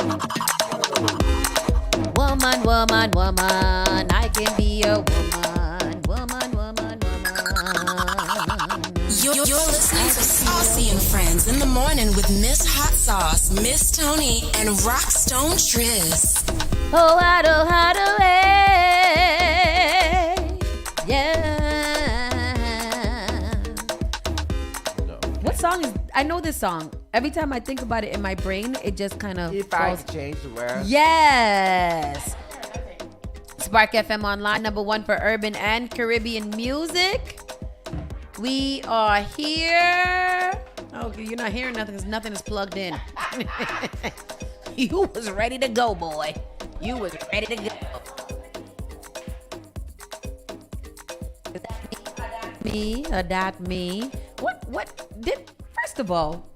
Woman, woman, woman, I can be a woman. Woman, woman, woman. You're listening to Saucy and Friends in the morning with Miss Hot Sauce, Miss Tony, and Rockstone Tues. Oh, how do, hey. Yeah. What song is, I know this song. Every time I think about it in my brain, it just kind of If I could change the world. Yes. Spark FM Online, #1 for urban and Caribbean music. We are here. Okay, you're not hearing nothing because nothing is plugged in. You was ready to go, boy. You was ready to go. That me. First of all,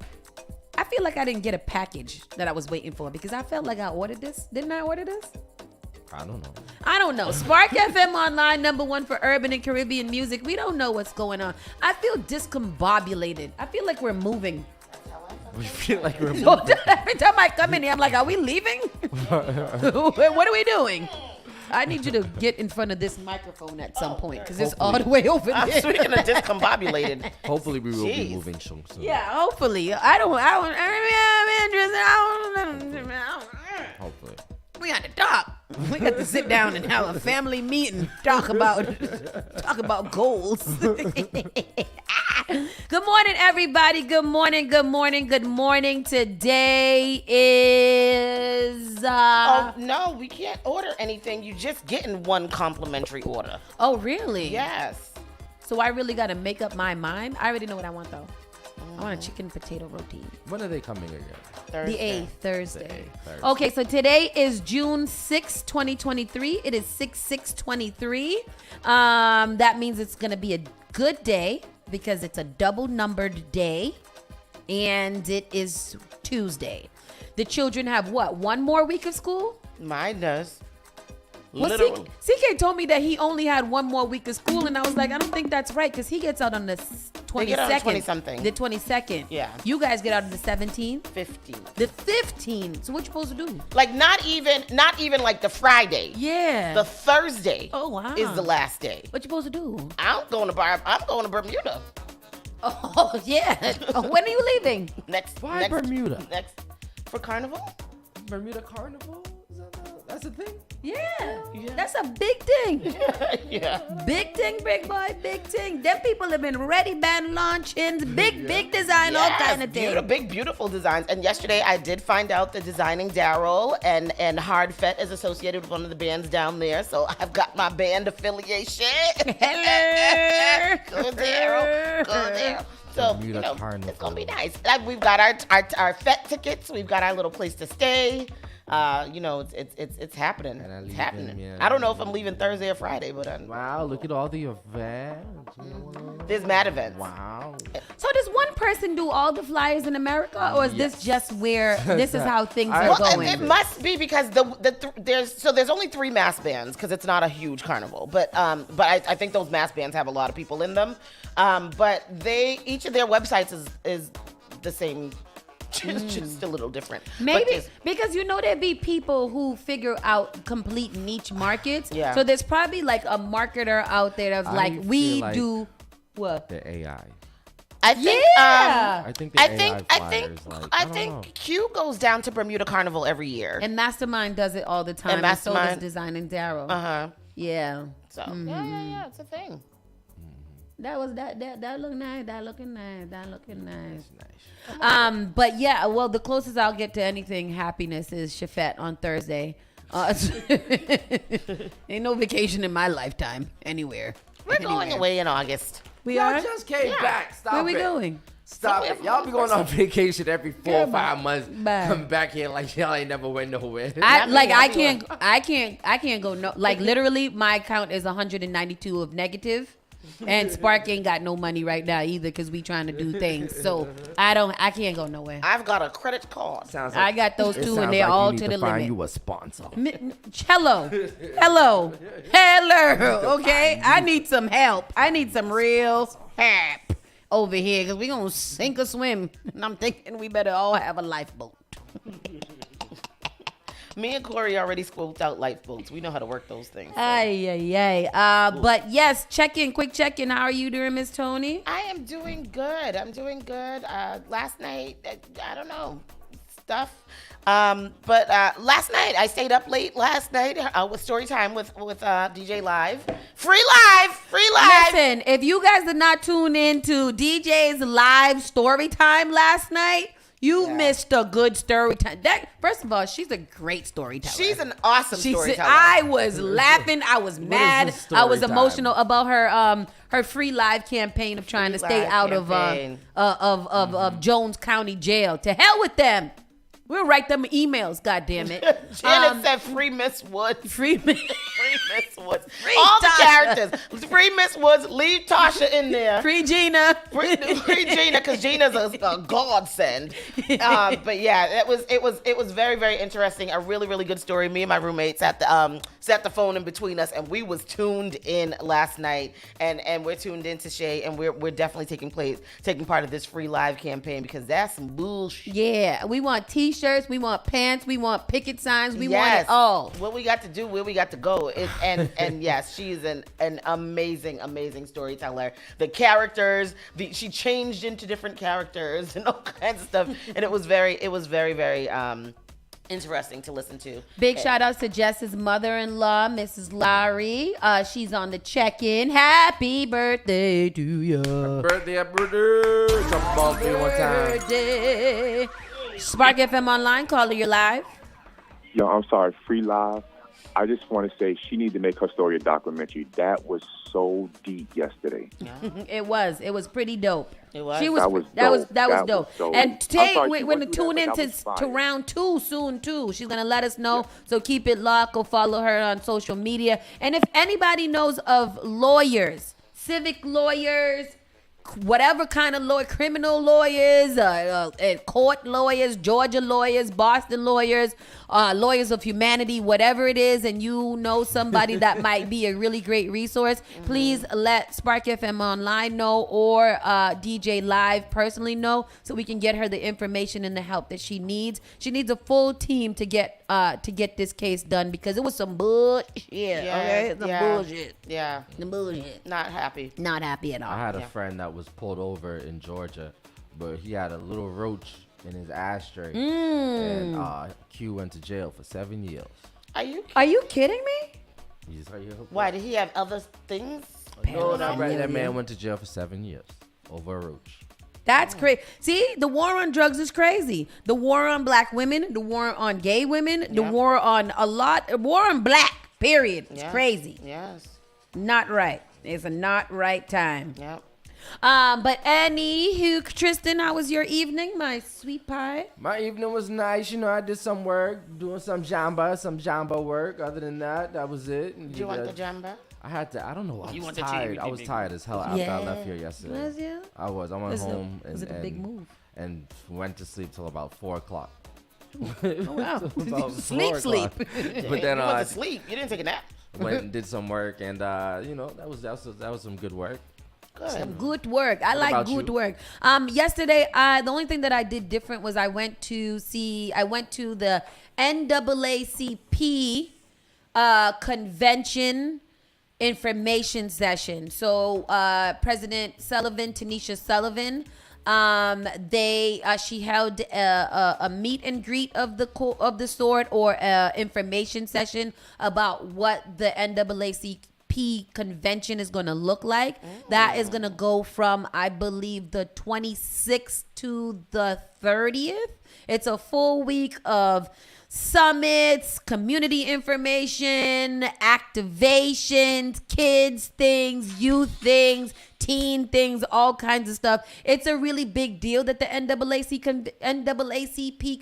I feel like I didn't get a package that I was waiting for because I felt like I ordered this. Didn't I order this? I don't know. Spark FM Online, #1 for urban and Caribbean music. We don't know what's going on. I feel discombobulated. I feel like we're moving. We feel like we're So every time I come in here, I'm like, are we leaving? What are we doing? I need you to get in front of this microphone at some point because it's all the way over there. Speaking of discombobulated. Hopefully we will be moving soon. Yeah, hopefully. I don't Hopefully. We got to talk. We got to sit down and have a family meeting. Talk about goals. Good morning, everybody. Good morning. Today is. Oh no, we can't order anything. You just getting one complimentary order. Oh, really? Yes. So I really got to make up my mind. I already know what I want though. I want a chicken potato roti. When are they coming again? Thursday. The 8th, Thursday. Thursday. Okay, so today is June 6, 2023. It is 6/6/23. That means it's going to be a good day because it's a double numbered day and it is Tuesday. The children have what? One more week of school? Mine does. Well, Literally. CK told me that he only had one more week of school, and I was like, I don't think that's right because he gets out on the 22nd. They get out on 20-something. The 22nd. Yeah. You guys get out on the 17th? 15. The 15th. So what you supposed to do? Like not even like the Friday. Yeah. The Thursday. Oh, wow. Is the last day. What you supposed to do? I'm going to Bermuda. Oh, yeah. When are you leaving? Why Bermuda? Next for Carnival? Bermuda Carnival? That's a thing? Yeah. That's a big thing. Yeah. Big thing, big boy, big thing. Them people have been ready, band launchings, big design, all kind of things. Big, beautiful designs. And yesterday I did find out that Designing Daryl and Hard Fet is associated with one of the bands down there. So I've got my band affiliation. Hello. Go Daryl. So, Carnival. it's going to be nice. We've got our Fet tickets. We've got our little place to stay. It's happening. It's happening. Yeah. I don't know if I'm leaving Thursday or Friday, but Wow, look at all the events. there's mad events. Wow. So does one person do all the flyers in America, or is this just where this is how things are Well, going? it must be because there's only 3 mass bands because it's not a huge carnival, but I think those mass bands have a lot of people in them, but each of their websites is the same. Just a little different. Maybe because there'd be people who figure out complete niche markets. Yeah. So there's probably like a marketer out there that's like, we do what? The AI. I think. Yeah. I think the AI flyers, I don't think know. Q goes down to Bermuda Carnival every year. And Mastermind does it all the time. And so does Designing Daryl. Yeah. Yeah. So yeah, it's a thing. That look nice. That looking nice. But yeah, well, the closest I'll get to anything happiness is Shafet on Thursday. Ain't no vacation in my lifetime anywhere. We're going away in August. Y'all just came back. Stop Where we it. going? Stop it. Y'all be going on vacation every 4 or 5 months. Bye. Come back here like y'all ain't never went nowhere. I can't go no, like literally my account is 192 of negative. And Spark ain't got no money right now either because we trying to do things. So I can't go nowhere. I've got a credit card. I got those two and they're all to the find limit. you a sponsor. Hello. Okay, I need some help. I need some real help over here because we gonna sink or swim. And I'm thinking we better all have a lifeboat. Me and Corey already scoped out lifeboats. We know how to work those things. So. Ay. But yes, quick check-in. How are you doing, Miss Tony? I am doing good. Last night, I don't know, stuff. But last night, I stayed up late last night with story time with DJ Live. Free live. Listen, if you guys did not tune in to DJ's live story time last night, you missed a good story time. First of all, she's a great storyteller. She's an awesome storyteller. I was laughing. I was mad. I was emotional about her free live campaign of trying to stay out of Jones County Jail. To hell with them. We'll write them emails, goddammit. Janet said free Miss Woods. Free Miss Woods. Free all Tasha. the characters. Free Miss Woods. Leave Tasha in there. Free Gina. Free Gina, because Gina's a godsend. But yeah, it was very, very interesting. A really, really good story. Me and my roommate set the phone in between us, and we was tuned in last night. And we're tuned into Shay, and we're definitely taking part of this free live campaign, because that's some bullshit. Yeah, we want t-shirts, we want pants, we want picket signs, we want it all. What we got to do, where we got to go. And yes, she's an amazing storyteller. The characters, she changed into different characters and all kinds of stuff. And it was very interesting to listen to. Big shout outs to Jess's mother-in-law, Mrs. Larry. She's on the check-in. Happy birthday to you. Happy birthday. Talk about me one time. Birthday. Spark FM Online, caller, you're live. Yo, I'm sorry, free live. I just want to say she needs to make her story a documentary. That was so deep yesterday. Yeah. It was pretty dope. It was. That was dope. And today we're going to tune in to round 2 soon too. She's going to let us know. Yeah. So keep it locked. Go follow her on social media. And if anybody knows of lawyers, civic lawyers, whatever kind of lawyer, criminal lawyers, court lawyers, Georgia lawyers, Boston lawyers, lawyers of humanity, whatever it is, and you know somebody that might be a really great resource, please let Spark FM Online know, or DJ Live personally know, so we can get her the information and the help that she needs. She needs a full team to get this case done, because it was some bullshit. Okay, some bullshit. Yeah, the bullshit. Not happy at all. I had a friend that was pulled over in Georgia, but he had a little roach in his ashtray, and Q went to jail for 7 years. Are you kidding me? Why, did he have other things? No, that man went to jail for 7 years over a roach. That's crazy. See, the war on drugs is crazy. The war on black women, the war on gay women, the war on war on black, period. It's crazy. Yes. Not right. It's a not right time. Yep. But anywho, Tristan, how was your evening, my sweet pie? My evening was nice. I did some work, doing some jamba work. Other than that was it. Did you want the jamba? I had to. I don't know. I was tired. I was tired as hell after I left here yesterday. Was you? I was. I went home was it a big move? And went to sleep till about 4:00. Oh wow! Sleep. But then you went to sleep. You didn't take a nap. Went and did some work, and that was some good work. Good. Some good work. I like good work. Yesterday, the only thing that I did different was I went to the NAACP convention information session. So President Sullivan, Tanisha Sullivan, she held a meet and greet of the sort, or information session about what the NAACP convention is going to look like. That is going to go from, I believe, the 26th to the 30th. It's a full week of summits, community information, activations, kids things, youth things, teen things, all kinds of stuff. It's a really big deal that the NAACP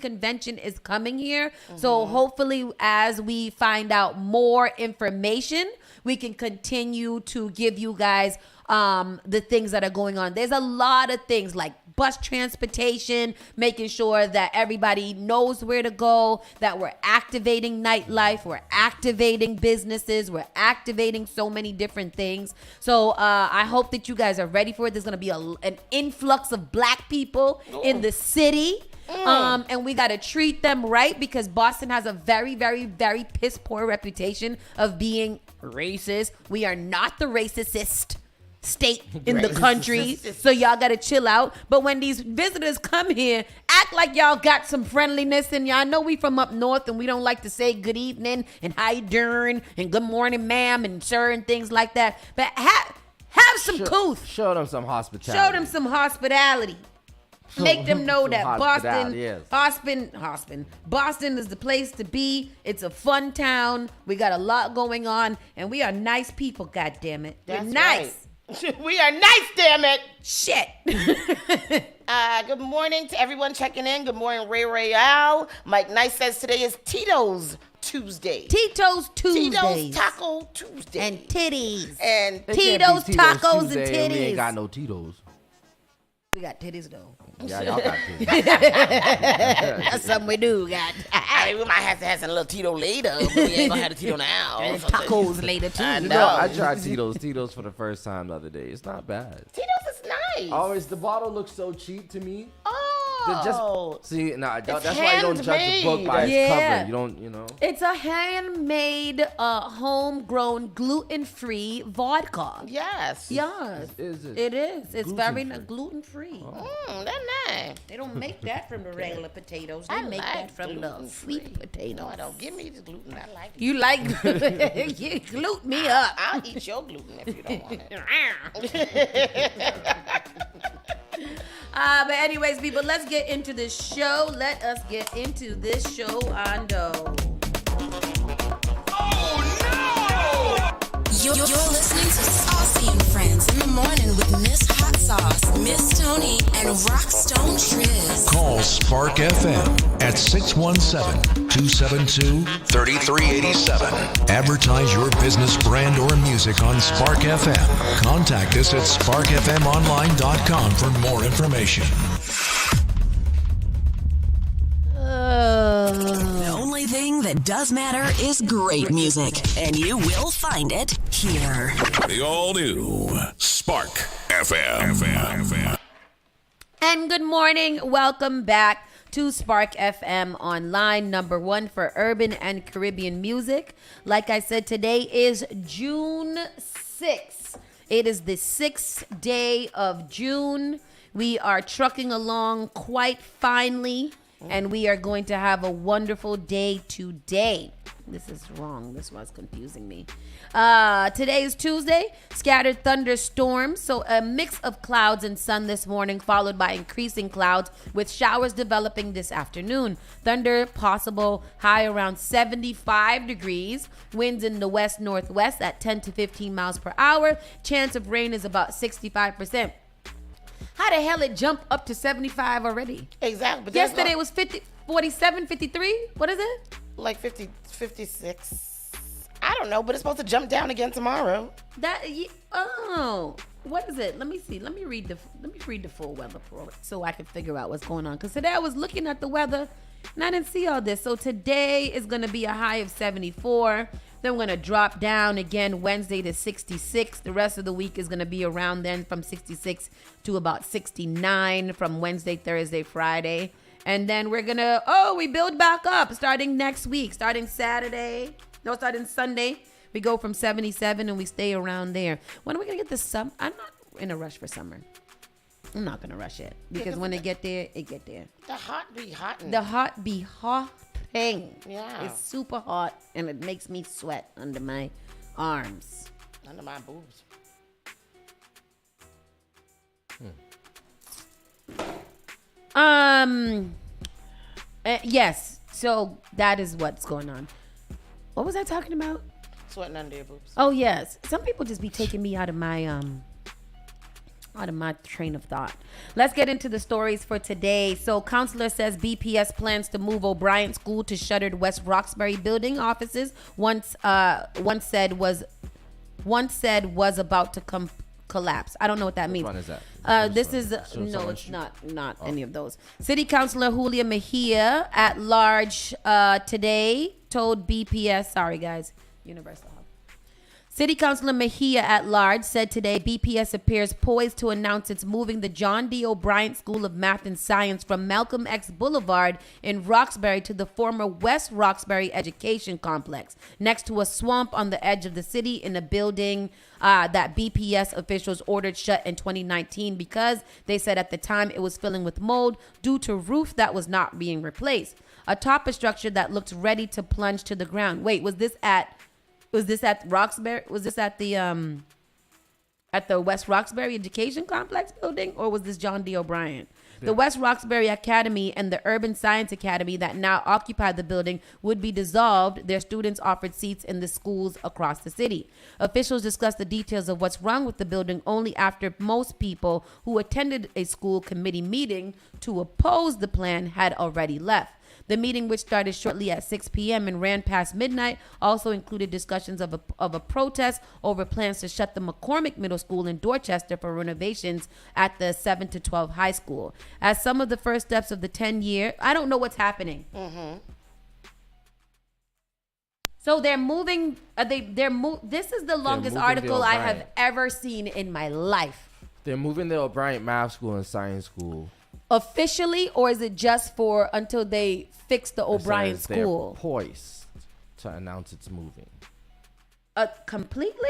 convention is coming here. So hopefully, as we find out more information, we can continue to give you guys the things that are going on. There's a lot of things like bus transportation, making sure that everybody knows where to go, that we're activating nightlife, we're activating businesses, we're activating so many different things. So I hope that you guys are ready for it. There's going to be an influx of black people in the city. And we got to treat them right because Boston has a very, very, very piss poor reputation of being racist. We are not the racist state in the country, so y'all gotta chill out. But when these visitors come here, act like y'all got some friendliness, and y'all know we from up north and we don't like to say good evening and how you doing and good morning ma'am and sir and things like that. But have some couth. Show them some hospitality. Show them some hospitality. Make them know that Boston is the place to be. It's a fun town. We got a lot going on, and we are nice people, God damn it. We're nice. Right. We are nice, damn it. Shit. Good morning to everyone checking in. Good morning, Ray Royale. Mike Nice says today is Tito's Tuesday. Tito's Tuesdays. Tito's Taco Tuesday. And titties. And Tito's tacos and Tuesday titties. We ain't got no Tito's. We got titties though. Yeah, y'all got titties. That's something we do. Got. I mean, we might have to have some little Tito later, but we ain't gonna have the Tito now. And tacos later too. I You know. know, I tried Tito's for the first time the other day. It's not bad. Tito's is nice. Always, the bottle looks so cheap to me. Oh. That's why you don't judge a book by its cover. You don't, you know. It's a handmade, homegrown, gluten-free vodka. Yes. Yes. Is it? It is. It's very Gluten-free. gluten-free. That's nice. They don't make that from the regular potatoes. They I make like that from the gluten-free. sweet potatoes. No, I don't. Give me the gluten. I like it. You like you gluten me up. I'll eat your gluten if you don't want it. But anyways, people, let's get into this show. Let us get into this show, Ando. You're listening to Saucy and Friends in the morning with Miss Hot Sauce, Miss Tony, and Rockstone Triz. Call Spark FM at 617-272-3387. Advertise your business, brand, or music on Spark FM. Contact us at sparkfmonline.com for more information. The only thing that does matter is great music, and you will find it here. The all-new Spark FM. And good morning. Welcome back to Spark FM Online, number one for urban and Caribbean music. Like I said, today is June 6th. It is the 6th day of June. We are trucking along quite finely, and we are going to have a wonderful day today. This is wrong. This was confusing me. Today is Tuesday. Scattered thunderstorms. So a mix of clouds and sun this morning, followed by increasing clouds with showers developing this afternoon. Thunder possible, high around 75 degrees. Winds in the west-northwest at 10 to 15 miles per hour. Chance of rain is about 65%. How the hell it jump up to 75 already? Exactly. But Yesterday it was 50, 47, 53. What is it? like 50, 56. I don't know, but it's supposed to jump down again tomorrow. What is it? Let me see. Let me read the full weather for it so I can figure out what's going on. Because today I was looking at the weather and I didn't see all this. So today is going to be a high of 74. Then we're going to drop down again Wednesday to 66. The rest of the week is going to be around then from 66 to about 69 from Wednesday, Thursday, Friday. And then we're going to, we build back up starting next week, starting Sunday. We go from 77 and we stay around there. When are we going to get the summer? I'm not in a rush for summer. I'm not going to rush it because when it get there, it get there. The hot be hot. The hot be hot. Yeah. It's super hot and it makes me sweat under my arms. Under my boobs. Yes. So that is what's going on. What was I talking about? Sweating under your boobs. Oh yes. Some people just be taking me out of my train of thought. Let's get into the stories for today. So counselor says BPS plans to move O'Brien School to shuttered West Roxbury building. Offices once said was once said was about to collapse. I don't know what that Which means. one is that? This Which is one? no, it's not any of those. City Councilor Julia Mejia at large today told BPS. Sorry, guys. Universal Health. City Councilor Mejia at large said today BPS appears poised to announce it's moving the John D. O'Brien School of Math and Science from Malcolm X Boulevard in Roxbury to the former West Roxbury Education Complex, next to a swamp on the edge of the city in a building that BPS officials ordered shut in 2019 because they said at the time it was filling with mold due to roof that was not being replaced. Atop a structure that looked ready to plunge to the ground. Wait, was this at Roxbury? Was this at the West Roxbury Education Complex building, or was this John D. O'Brien? The West Roxbury Academy and the Urban Science Academy that now occupy the building would be dissolved. Their students offered seats in the schools across the city. Officials discussed the details of what's wrong with the building only after most people who attended a school committee meeting to oppose the plan had already left. The meeting, which started shortly at 6 p.m. and ran past midnight, also included discussions of a protest over plans to shut the McCormick Middle School in Dorchester for renovations at the 7 to 12 high school. As some of the first steps of the 10-year, I don't know what's happening. Mm-hmm. So they're moving. This is the longest article I have ever seen in my life. They're moving the O'Brien Math School and Science School. Officially, or is it just for until they fix the O'Brien School? They're poised to announce it's moving. Completely?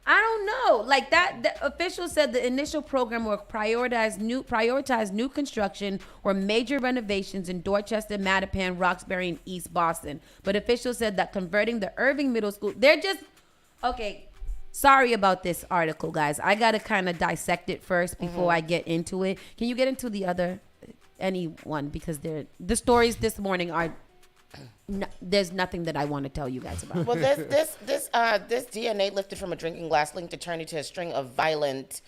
I don't know. Like that, the officials said the initial program will prioritize new construction or major renovations in Dorchester, Mattapan, Roxbury, and East Boston. But officials said that converting the Irving Middle School, they're just okay. Sorry about this article, guys. I got to kind of dissect it first before I get into it. Can you get into the other, anyone? Because the stories this morning are, there's nothing that I want to tell you guys about. Well, this DNA lifted from a drinking glass linked attorney to a string of violent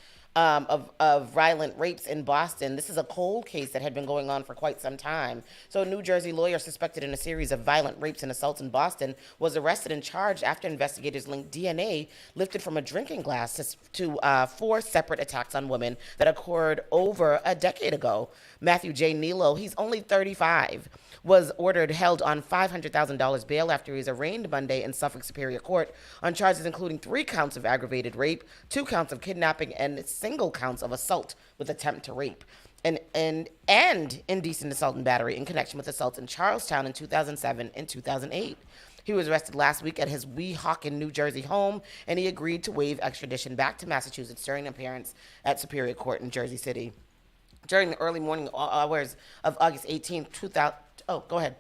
rapes in Boston. This is a cold case that had been going on for quite some time. So a New Jersey lawyer suspected in a series of violent rapes and assaults in Boston was arrested and charged after investigators linked DNA lifted from a drinking glass to 4 separate attacks on women that occurred over a decade ago. Matthew J. Nilo, he's only 35, was held on $500,000 bail after he was arraigned Monday in Suffolk Superior Court on charges including 3 counts of aggravated rape, 2 counts of kidnapping, and single counts of assault with attempt to rape, and indecent assault and battery in connection with assaults in Charlestown in 2007 and 2008. He was arrested last week at his Weehawken, New Jersey home, and he agreed to waive extradition back to Massachusetts during an appearance at Superior Court in Jersey City. During the early morning hours of August 18th, 2000. Oh, go ahead.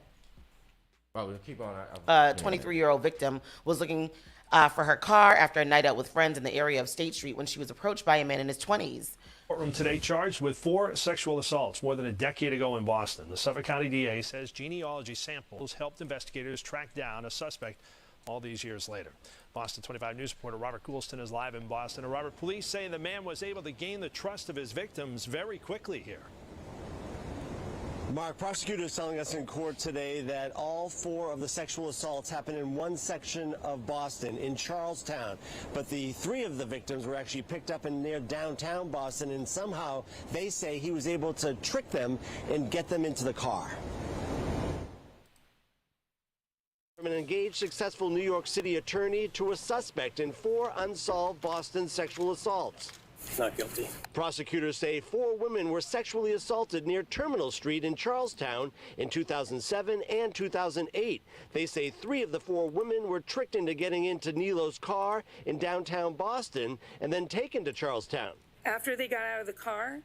Oh, keep on. 23-year-old victim was looking for her car after a night out with friends in the area of State Street when she was approached by a man in his 20s. Courtroom today charged with 4 sexual assaults more than a decade ago in Boston. The Suffolk County DA says genealogy samples helped investigators track down a suspect all these years later. Boston 25 News reporter Robert Goulston is live in Boston. And Robert, police say the man was able to gain the trust of his victims very quickly here. Mark, prosecutors telling us in court today that all 4 of the sexual assaults happened in one section of Boston, in Charlestown. But the 3 of the victims were actually picked up in near downtown Boston, and somehow they say he was able to trick them and get them into the car. From an engaged, successful New York City attorney to a suspect in 4 unsolved Boston sexual assaults. Not guilty. Prosecutors say 4 women were sexually assaulted near Terminal Street in Charlestown in 2007 and 2008. They say 3 of the 4 women were tricked into getting into Nilo's car in downtown Boston and then taken to Charlestown. After they got out of the car,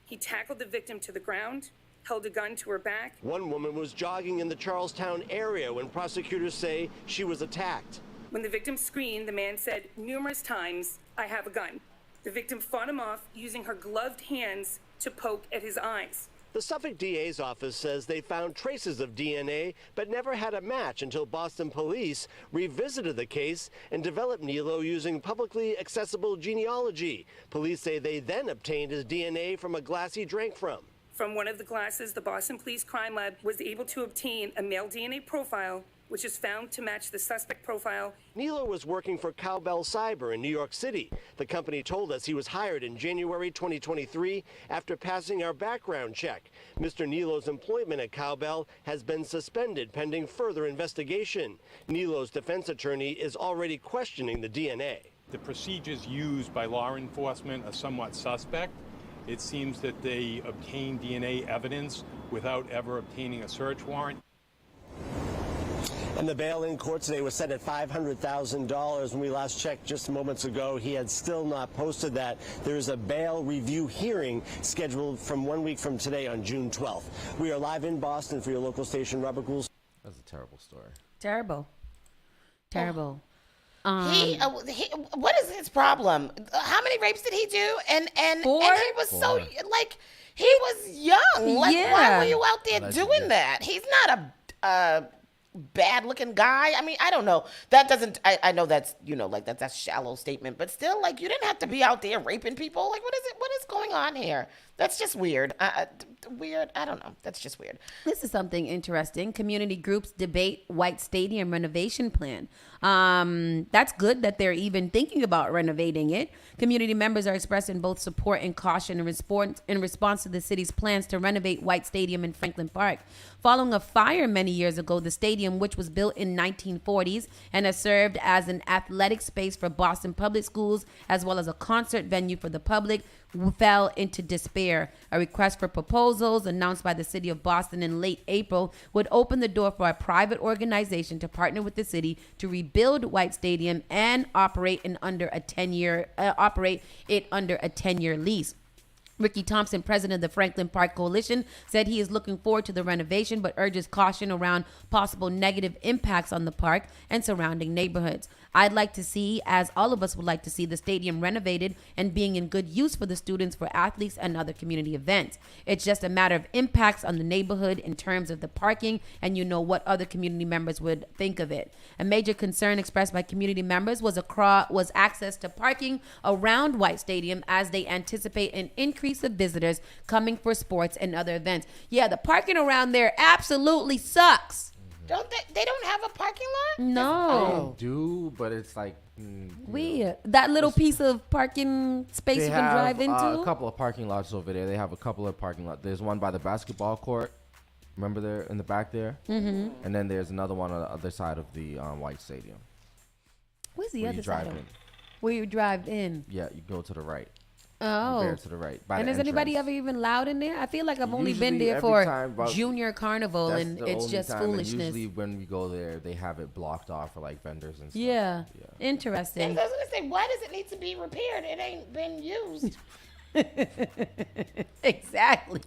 he tackled the victim to the ground, held a gun to her back. One woman was jogging in the Charlestown area when prosecutors say she was attacked. When the victim screamed, the man said numerous times, "I have a gun." The victim fought him off using her gloved hands to poke at his eyes. The Suffolk DA's office says they found traces of DNA, but never had a match until Boston police revisited the case and developed Nilo using publicly accessible genealogy. Police say they then obtained his DNA from a glass he drank from. From one of the glasses, the Boston Police Crime Lab was able to obtain a male DNA profile, which is found to match the suspect profile. Nilo was working for Cowbell Cyber in New York City. The company told us he was hired in January 2023 after passing our background check. Mr. Nilo's employment at Cowbell has been suspended pending further investigation. Nilo's defense attorney is already questioning the DNA. The procedures used by law enforcement are somewhat suspect. It seems that they obtain DNA evidence without ever obtaining a search warrant. And the bail in court today was set at $500,000. When we last checked just moments ago, he had still not posted that. There is a bail review hearing scheduled from 1 week from today on June 12th. We are live in Boston for your local station. Robert Gould. That's a terrible story. Terrible. What is his problem? How many rapes did he do? And 4? And he was so like he was young. Like why were you out there doing that? He's not a bad looking guy. I mean, I don't know. That doesn't. I know that's like that's a shallow statement, but still, like you didn't have to be out there raping people. Like what is it? What is going on here? That's just weird. Weird. I don't know. That's just weird. This is something interesting. Community groups debate White Stadium renovation plan. That's good that they're even thinking about renovating it. Community members are expressing both support and caution in response to the city's plans to renovate White Stadium in Franklin Park. Following a fire many years ago, the stadium, which was built in 1940s and has served as an athletic space for Boston public schools as well as a concert venue for the public, fell into despair. A request for proposals announced by the city of Boston in late April would open the door for a private organization to partner with the city to rebuild White Stadium and operate it under a 10-year lease. Ricky Thompson, president of the Franklin Park Coalition, said he is looking forward to the renovation, but urges caution around possible negative impacts on the park and surrounding neighborhoods. I'd like to see, as all of us would like to see, the stadium renovated and being in good use for the students, for athletes, and other community events. It's just a matter of impacts on the neighborhood in terms of the parking and what other community members would think of it. A major concern expressed by community members was access to parking around White Stadium as they anticipate an increase of visitors coming for sports and other events. Yeah, the parking around there absolutely sucks. Don't they don't have a parking lot? No. They do, but it's like weird. That little piece of parking space you can drive into. A couple of parking lots over there. They have a couple of parking lots. There's one by the basketball court. Remember there in the back there? Mm-hmm. And then there's another one on the other side of the White Stadium. Where's the other side? Where you drive in? Yeah, you go to the right. Oh. There to the right. And is anybody ever even loud in there? I feel like I've only been there for Junior Carnival, and it's just foolishness. And usually when we go there, they have it blocked off for like vendors and stuff. Yeah. Interesting. I was gonna say, why does it need to be repaired? It ain't been used. Exactly.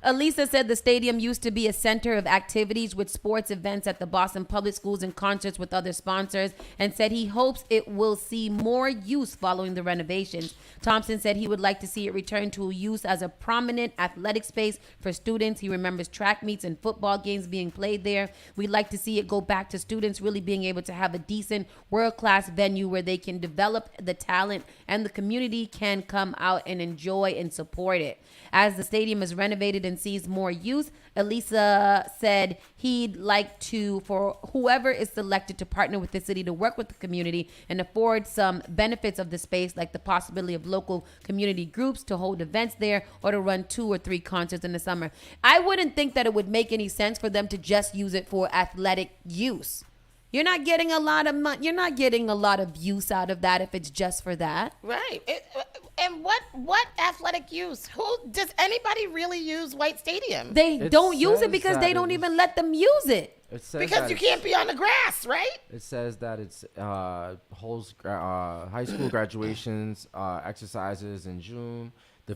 Elisa said the stadium used to be a center of activities with sports events at the Boston Public Schools and concerts with other sponsors, and said he hopes it will see more use following the renovations. Thompson said he would like to see it return to use as a prominent athletic space for students. He remembers track meets and football games being played there. We'd like to see it go back to students really being able to have a decent world-class venue where they can develop the talent and the community can come out and enjoy and support it. As the stadium is renovated and sees more use, Elisa said he'd like for whoever is selected to partner with the city to work with the community and afford some benefits of the space, like the possibility of local community groups to hold events there or to run 2 or 3 concerts in the summer. I wouldn't think that it would make any sense for them to just use it for athletic use. You're not getting a lot of money. You're not getting a lot of use out of that if it's just for that. Right. And what athletic use? Who does anybody really use White Stadium? They don't use it because they don't even let them use it. Because you can't be on the grass, right? It says that it's holds high school graduations, exercises in June. The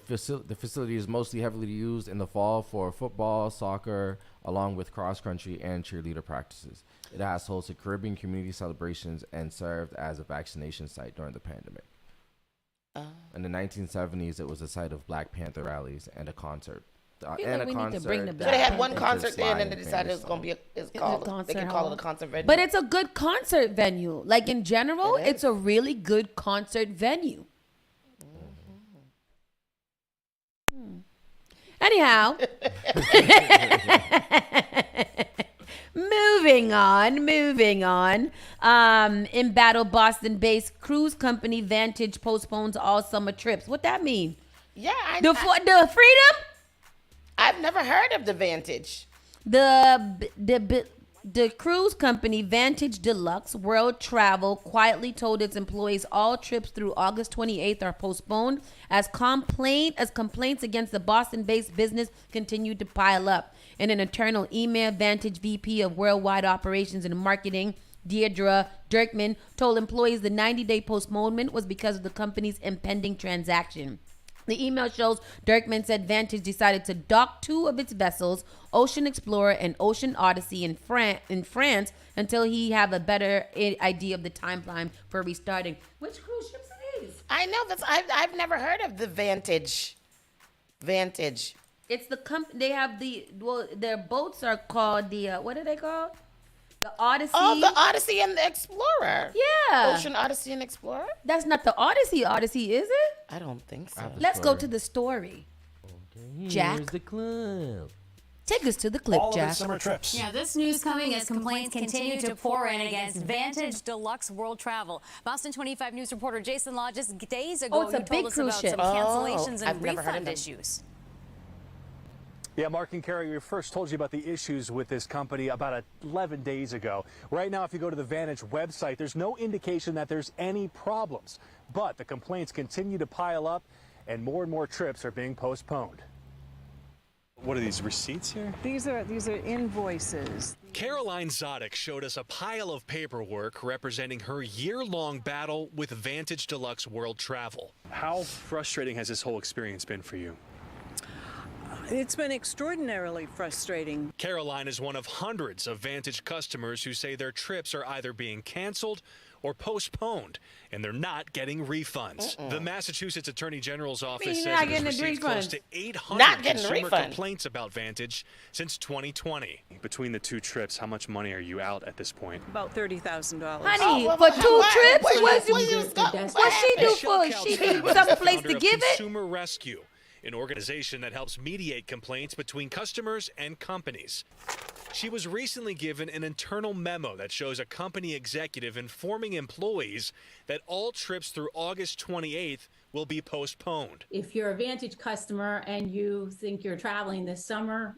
facility is mostly heavily used in the fall for football, soccer, along with cross-country and cheerleader practices. It has hosted Caribbean community celebrations and served as a vaccination site during the pandemic. In the 1970s, it was a site of Black Panther rallies and a concert. So they had one concert there, and then they decided it was going to be they can call it a concert venue. But it's a good concert venue. Like in general, it's a really good concert venue. Anyhow. Moving on. In Boston-based cruise company Vantage postpones all summer trips. What that mean? Yeah, The Freedom? I've never heard of the Vantage. The cruise company Vantage Deluxe World Travel quietly told its employees all trips through August 28th are postponed as complaints against the Boston-based business continued to pile up. In an internal email, Vantage VP of Worldwide Operations and Marketing, Deirdre Dirkman, told employees the 90-day postponement was because of the company's impending transaction. The email shows Dirkman said Vantage decided to dock 2 of its vessels, Ocean Explorer and Ocean Odyssey, in France until he have a better idea of the timeline for restarting. Which cruise ships are these? I know I've never heard of the Vantage. It's the company. They have their boats are called the what are they called? The Odyssey. Oh, the Odyssey and the Explorer. Yeah. Ocean Odyssey and Explorer? That's not the Odyssey, is it? I don't think so. Let's go to the story. Okay, Jack. here's the clip. Take us to the clip, All Jack. of its summer trips. Yeah, this news coming as complaints continue to pour in against Vantage Deluxe World Travel. Boston 25 News reporter Jason Law just days ago it's a told big us cruise about ship. some cancellations I've and never heard of refund them. issues. Yeah, Mark and Carrie, we first told you about the issues with this company about 11 days ago. Right now, if you go to the Vantage website, there's no indication that there's any problems. But the complaints continue to pile up, and more trips are being postponed. What are these receipts here? These are invoices. Caroline Zodek showed us a pile of paperwork representing her year-long battle with Vantage Deluxe World Travel. How frustrating has this whole experience been for you? It's been extraordinarily frustrating. Caroline is one of hundreds of Vantage customers who say their trips are either being canceled or postponed, and they're not getting refunds. The Massachusetts Attorney General's office says it has received close to 800 consumer complaints about Vantage since 2020. Between the 2 trips, how much money are you out at this point? About $30,000. Honey, for 2 trips? What she do for? She need some place to give it? Consumer Rescue, an organization that helps mediate complaints between customers and companies. She was recently given an internal memo that shows a company executive informing employees that all trips through August 28th will be postponed. If you're a Vantage customer and you think you're traveling this summer,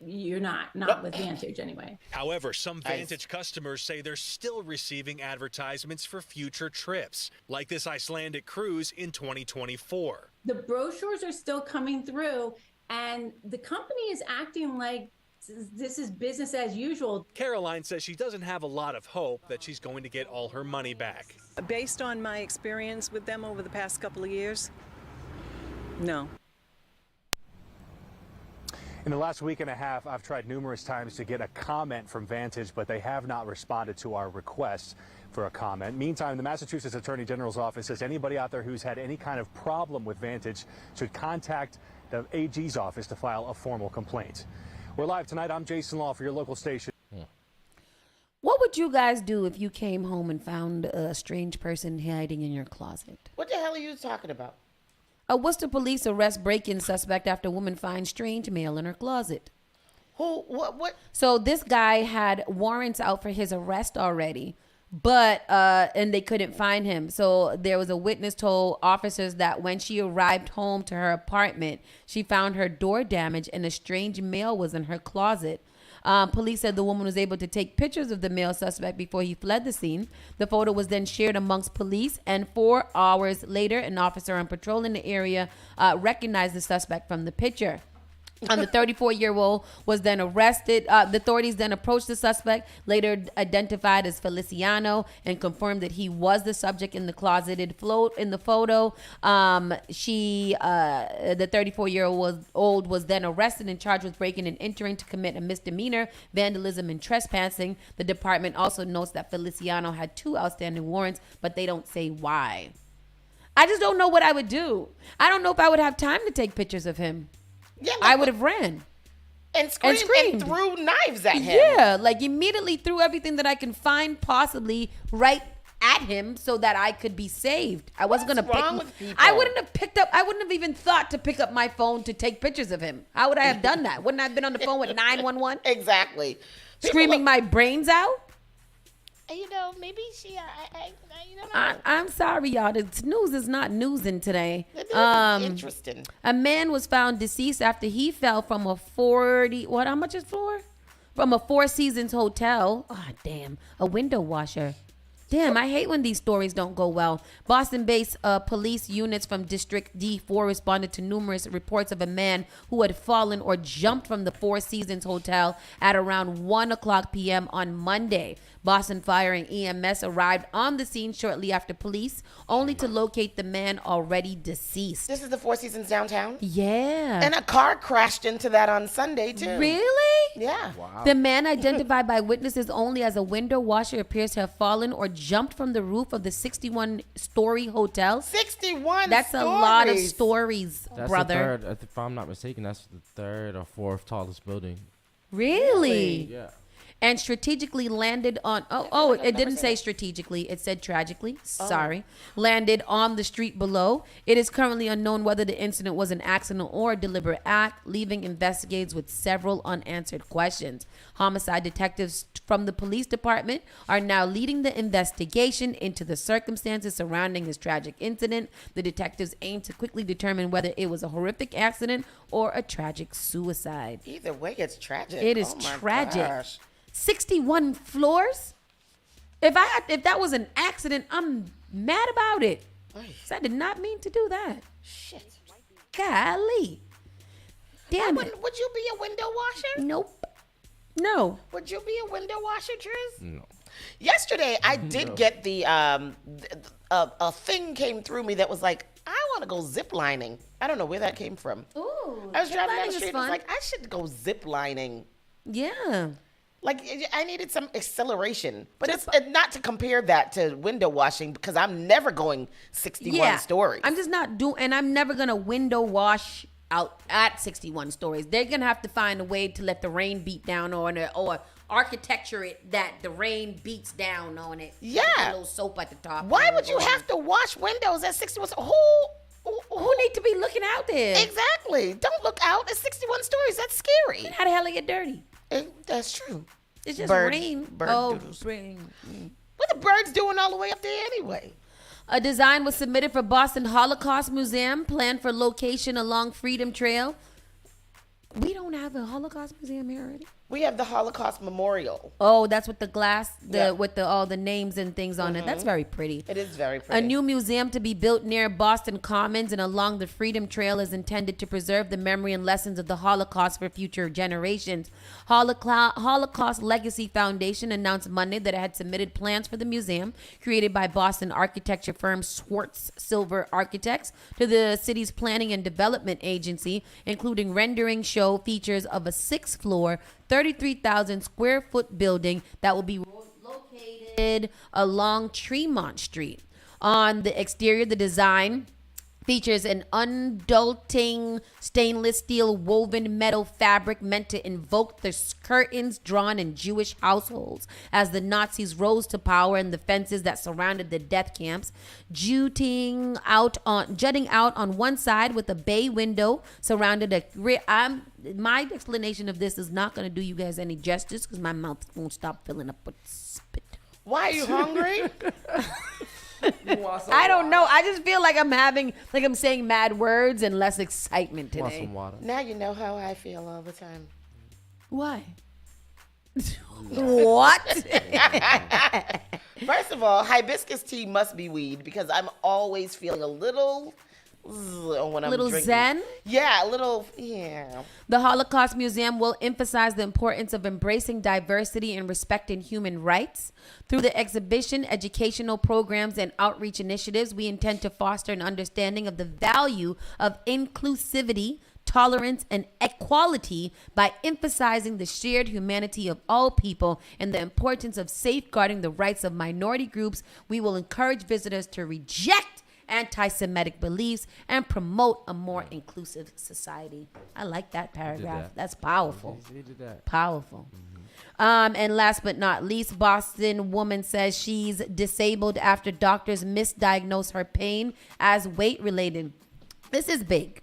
you're not with Vantage anyway. However, some Vantage customers say they're still receiving advertisements for future trips, like this Icelandic cruise in 2024. The brochures are still coming through, and the company is acting like this is business as usual. Caroline says she doesn't have a lot of hope that she's going to get all her money back. Based on my experience with them over the past couple of years, no. In the last week and a half, I've tried numerous times to get a comment from Vantage, but they have not responded to our requests for a comment. Meantime, the Massachusetts Attorney General's office says anybody out there who's had any kind of problem with Vantage should contact the AG's office to file a formal complaint. We're live tonight. I'm Jason Law for your local station. What would you guys do if you came home and found a strange person hiding in your closet? What the hell are you talking about? A Worcester police arrest break-in suspect after woman finds strange mail in her closet. Who? What? So this guy had warrants out for his arrest already, but and they couldn't find him. So there was a witness told officers that when she arrived home to her apartment, she found her door damaged and a strange mail was in her closet. Police said the woman was able to take pictures of the male suspect before he fled the scene. The photo was then shared amongst police, and 4 hours later, an officer on patrol in the area recognized the suspect from the picture. The 34-year-old was then arrested. The authorities then approached the suspect, later identified as Feliciano, and confirmed that he was the subject in the closeted float in the photo. The 34-year-old was then arrested and charged with breaking and entering to commit a misdemeanor, vandalism, and trespassing. The department also notes that Feliciano had 2 outstanding warrants, but they don't say why. I just don't know what I would do. I don't know if I would have time to take pictures of him. Yeah, I would have ran and screamed and threw knives at him. Yeah, like immediately threw everything that I can find possibly right at him so that I could be saved. I wasn't gonna wrong pick. with people? I wouldn't have picked up. I wouldn't have even thought to pick up my phone to take pictures of him. How would I have done that? Wouldn't I have been on the phone with 911? Exactly. Screaming my brains out. You know, maybe she. You don't know. I'm sorry, y'all. The news is not newsing today. It is interesting. A man was found deceased after he fell from a 40. What? How much is floor? From a Four Seasons hotel. Oh, damn. A window washer. Damn, I hate when these stories don't go well. Boston-based police units from District D4 responded to numerous reports of a man who had fallen or jumped from the Four Seasons hotel at around 1 o'clock p.m. on Monday. Boston Fire and EMS arrived on the scene shortly after police, only to locate the man already deceased. This is the Four Seasons downtown? Yeah. And a car crashed into that on Sunday, too. Really? Yeah. Wow. The man, identified by witnesses only as a window washer, appears to have fallen or jumped from the roof of the 61-story hotel. 61 That's stories. a lot of stories, That's brother. the third, if I'm not mistaken, that's the third or fourth tallest building. Really? Yeah. And strategically landed on, it didn't say strategically, it said tragically, sorry, landed on the street below. It is currently unknown whether the incident was an accident or a deliberate act, leaving investigators with several unanswered questions. Homicide detectives from the police department are now leading the investigation into the circumstances surrounding this tragic incident. The detectives aim to quickly determine whether it was a horrific accident or a tragic suicide. Either way, it's tragic. It is Oh my tragic. gosh. 61 floors? If that was an accident, I'm mad about it. 'Cause I did not mean to do that. Shit. Golly. Damn it. Would you be a window washer? Nope. No. Would you be a window washer, Triz? No. Yesterday, I did get the a thing came through me that was like, I want to go zip lining. I don't know where that came from. Ooh. I was driving down ziplining the is street and I was fun. like, I should go zip lining. Yeah. Like, I needed some acceleration. But it's not to compare that to window washing because I'm never going 61 stories. I'm just not doing, and I'm never going to window wash out at 61 stories. They're going to have to find a way to let the rain beat down on it or architecture it that the rain beats down on it. Yeah. With a little soap at the top. Why would you have to wash windows at 61 stories? Who need to be looking out there? Exactly. Don't look out at 61 stories. That's scary. How the hell it get dirty? That's true. It's just Bird- rain. bird doodles. Rain. What the birds doing all the way up there anyway? A design was submitted for Boston Holocaust Museum, planned for location along Freedom Trail. We don't have a Holocaust museum here already. We have the Holocaust Memorial. Oh, that's with the glass, Yeah. with all the names and things on it. That's very pretty. It is very pretty. A new museum to be built near Boston Commons and along the Freedom Trail is intended to preserve the memory and lessons of the Holocaust for future generations. Holocaust Legacy Foundation announced Monday that it had submitted plans for the museum, created by Boston architecture firm Schwartz Silver Architects, to the city's planning and development agency, including rendering show features of a 6th-floor, 33,000 square foot building that will be located along Tremont Street. On the exterior, the design features an undulating stainless steel woven metal fabric meant to invoke the curtains drawn in Jewish households as the Nazis rose to power and the fences that surrounded the death camps, jutting out on one side with a bay window surrounded a rear. My explanation of this is not going to do you guys any justice because my mouth won't stop filling up with spit. Why are you hungry? I don't know. I just feel like I'm saying mad words and less excitement Want today. some water? Now you know how I feel all the time. Why? What? First of all, hibiscus tea must be weed because I'm always feeling a little when I'm Little drinking. zen? Yeah, a little, yeah. The Holocaust Museum will emphasize the importance of embracing diversity and respecting human rights. Through the exhibition, educational programs, and outreach initiatives, we intend to foster an understanding of the value of inclusivity, tolerance, and equality by emphasizing the shared humanity of all people and the importance of safeguarding the rights of minority groups. We will encourage visitors to reject anti-Semitic beliefs and promote a more inclusive society. I like that paragraph. that. That's powerful. He did that. Powerful. And last but not least, Boston woman says she's disabled after doctors misdiagnose her pain as weight related. This is big.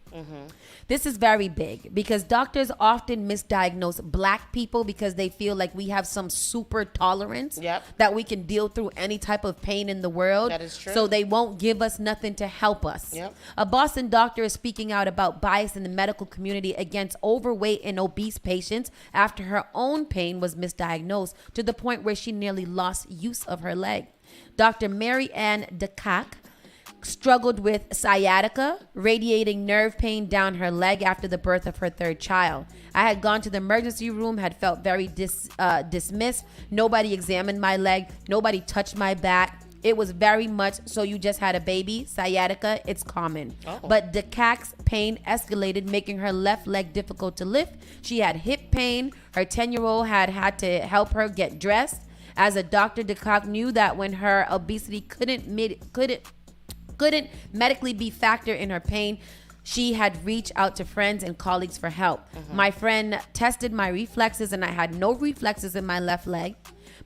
This is very big because doctors often misdiagnose black people because they feel like we have some super tolerance that we can deal through any type of pain in the world. That is true. So they won't give us nothing to help us. A Boston doctor is speaking out about bias in the medical community against overweight and obese patients after her own pain was misdiagnosed to the point where she nearly lost use of her leg. Dr. Mary Ann DeCac struggled with sciatica, radiating nerve pain down her leg after the birth of her third child. I had gone to the emergency room, had felt very dismissed. Nobody examined my leg. Nobody touched my back. It was very much, so you just had a baby, sciatica, it's common. But DeCac's pain escalated, making her left leg difficult to lift. She had hip pain. Her 10-year-old had to help her get dressed. As a doctor, DeCac knew that when her obesity couldn't medically be factored in her pain, she had reached out to friends and colleagues for help. My friend tested my reflexes and I had no reflexes in my left leg.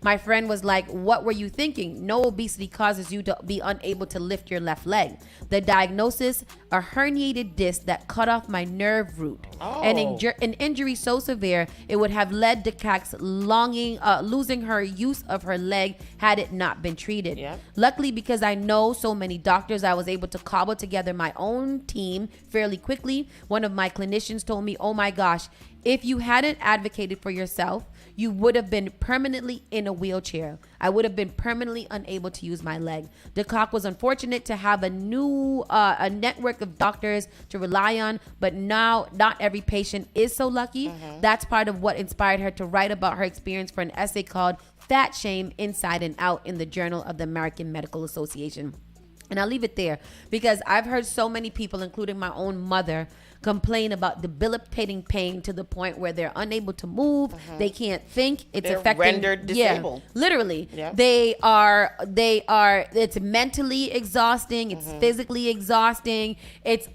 My friend was like, what were you thinking? No obesity causes you to be unable to lift your left leg. The diagnosis, a herniated disc that cut off my nerve root. An injury so severe, it would have led to Cax losing her use of her leg had it not been treated. Luckily, because I know so many doctors, I was able to cobble together my own team fairly quickly. One of my clinicians told me, oh my gosh, if you hadn't advocated for yourself, you would have been permanently in a wheelchair. I would have been permanently unable to use my leg. DeCock was unfortunate to have a network of doctors to rely on, but now not every patient is so lucky. That's part of what inspired her to write about her experience for an essay called Fat Shame Inside and Out in the Journal of the American Medical Association. And I'll leave it there because I've heard so many people, including my own mother, complain about debilitating pain to the point where they're unable to move. They can't think. They're affecting, rendered disabled. Literally. They are, it's mentally exhausting. It's physically exhausting. It's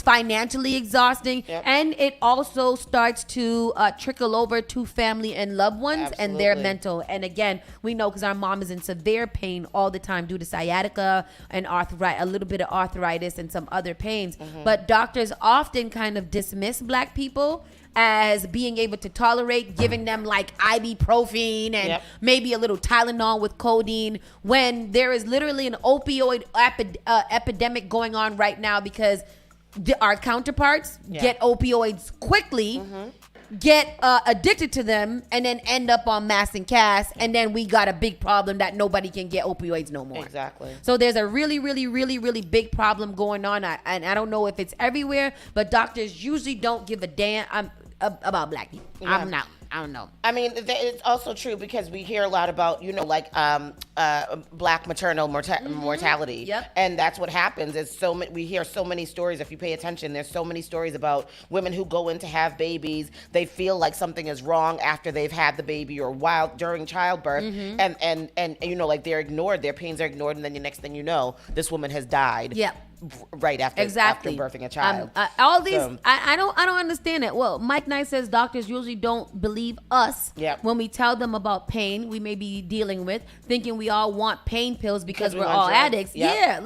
financially exhausting. And it also starts to trickle over to family and loved ones and their mental. And again, we know because our mom is in severe pain all the time due to sciatica and a little bit of arthritis and some other pains. But doctors often kind of dismiss black people as being able to tolerate giving them like ibuprofen and maybe a little Tylenol with codeine when there is literally an opioid epidemic going on right now because our counterparts get opioids quickly, get addicted to them, and then end up on mass and cast, and then we got a big problem that nobody can get opioids no more. Exactly. So there's a really, really, really, really big problem going on, and I don't know if it's everywhere, but doctors usually don't give a damn about black people. I don't know. I mean, it's also true because we hear a lot about, black maternal mortality. And that's what happens. We hear so many stories. If you pay attention, there's so many stories about women who go in to have babies. They feel like something is wrong after they've had the baby or during childbirth. And they're ignored. Their pains are ignored. And then the next thing you know, this woman has died. Right after birthing a child. All these, I don't understand it. Well, Mike Knight says doctors usually don't believe us when we tell them about pain we may be dealing with, thinking we all want pain pills because we're all addicts. There's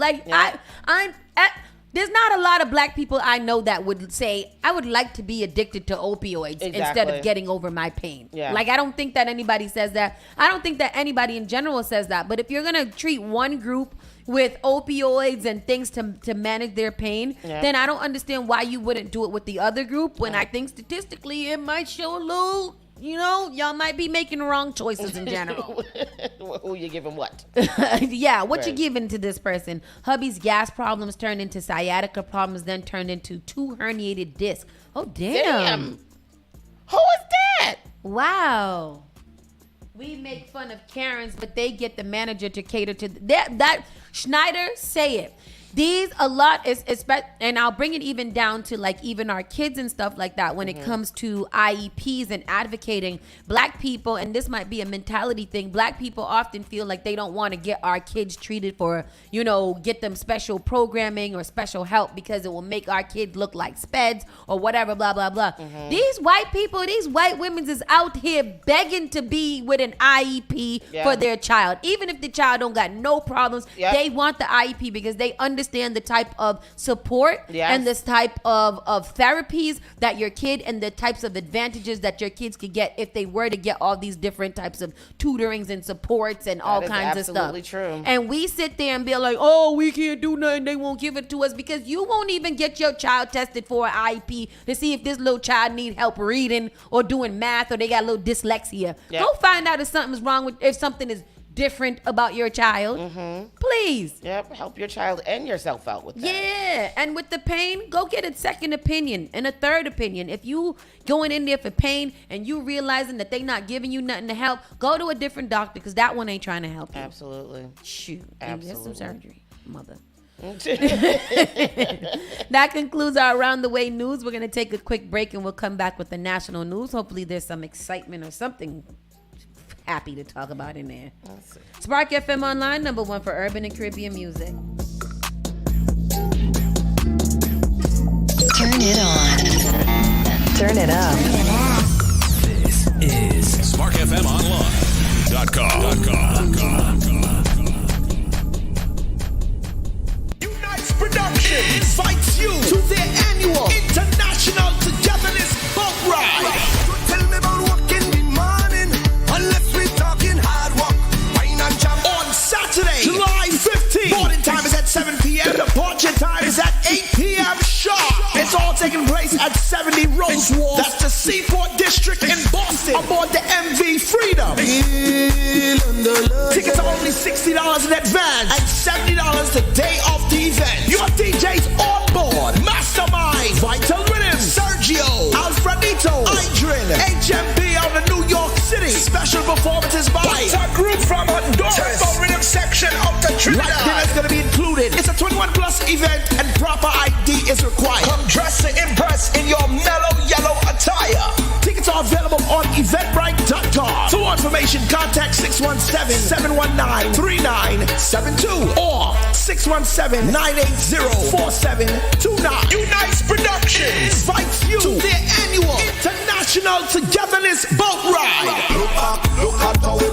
not a lot of black people I know that would say, I would like to be addicted to opioids instead of getting over my pain. Like, I don't think that anybody says that. I don't think that anybody in general says that. But if you're going to treat one group with opioids and things to manage their pain, then I don't understand why you wouldn't do it with the other group when I think statistically it might show a little, y'all might be making wrong choices in general. Who you giving what? What you giving to this person? Hubby's gas problems turned into sciatica problems, then turned into 2 herniated discs. Oh, damn. Who is that? Wow. We make fun of Karens, but they get the manager to cater to that. Schneider, say it. These a lot is, and I'll bring it even down to like even our kids and stuff like that when it comes to IEPs and advocating. Black people, and this might be a mentality thing, Black people often feel like they don't want to get our kids treated for, get them special programming or special help because it will make our kids look like speds or whatever, blah, blah, blah. These white people, these white women is out here begging to be with an IEP for their child. Even if the child don't got no problems, they want the IEP because they understand the type of support and this type of therapies that your kid and the types of advantages that your kids could get if they were to get all these different types of tutorings and supports and all kinds of stuff. Absolutely true. And we sit there and be like, oh, we can't do nothing. They won't give it to us because you won't even get your child tested for an IEP to see if this little child need help reading or doing math or they got a little dyslexia. Go find out if something's wrong with, if something is different about your child. Please. Help your child and yourself out with that. Yeah. And with the pain, go get a second opinion and a third opinion. If you going in there for pain and you realizing that they not giving you nothing to help, go to a different doctor because that one ain't trying to help you. Absolutely. Shoot. Absolutely. Get some surgery, mother. That concludes our Around the Way news. We're going to take a quick break and we'll come back with the national news. Hopefully there's some excitement or something happy to talk about in there. Spark FM Online, #1 for urban and Caribbean music. Turn it on. Turn it up. This is SparkFMOnline.com. Production invites you to their annual International Togetherness Boat Ride. Tell me about working the morning, unless we're talking hard work, wine and jam. On Saturday, July 15th, boarding time is at 7 p.m. Departure time is at 8 p.m. sharp. It's all taking place at 70 Rosewater. That's the Seaport District in Boston. Aboard the MV Freedom. Tickets are only $60 in advance and $70 the day of the event. Your DJs on board: Mastermind, Vital Rhythm, Sergio, Alfredito, Idrin, HMP out of New York City. Special performances by a group from Honduras, Rhythm Section out of Trinidad. Light dinner is going to be included. It's a 21+ event and proper ID is required. Come dress to impress in your mellow yellow attire. Tickets are available on Eventbrite.com. For more information, contact 617-719-3972 or 617-980-4729. Unites Productions invites you to their annual International Togetherness Boat Ride. Look at how it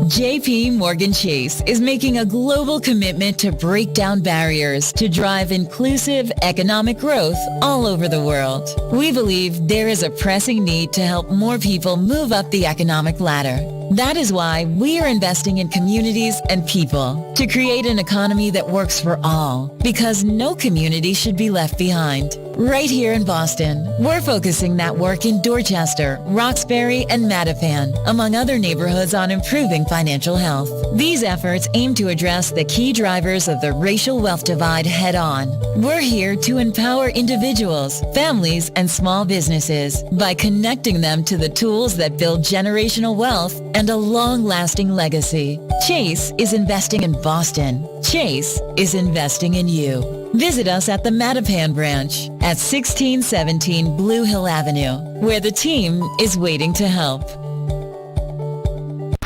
JP Morgan Chase is making a global commitment to break down barriers to drive inclusive economic growth all over the world. We believe there is a pressing need to help more people move up the economic ladder. That is why we are investing in communities and people to create an economy that works for all, because no community should be left behind. Right here in Boston, we're focusing that work in Dorchester, Roxbury, and Mattapan, among other neighborhoods, on improving financial health. These efforts aim to address the key drivers of the racial wealth divide head-on. We're here to empower individuals, families, and small businesses by connecting them to the tools that build generational wealth and a long-lasting legacy. Chase is investing in Boston. Chase is investing in you. Visit us at the Mattapan branch at 1617 Blue Hill Avenue, where the team is waiting to help.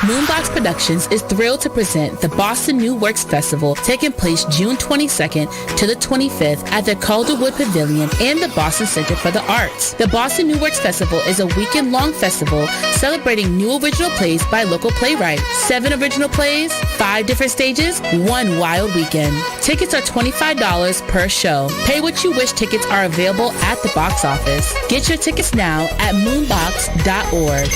Moonbox Productions is thrilled to present the Boston New Works Festival, taking place June 22nd to the 25th at the Calderwood Pavilion and the Boston Center for the Arts. The Boston New Works Festival is a weekend-long festival celebrating new original plays by local playwrights. 7 original plays, 5 different stages, 1 wild weekend. Tickets are $25 per show. Pay what you wish tickets are available at the box office. Get your tickets now at moonbox.org.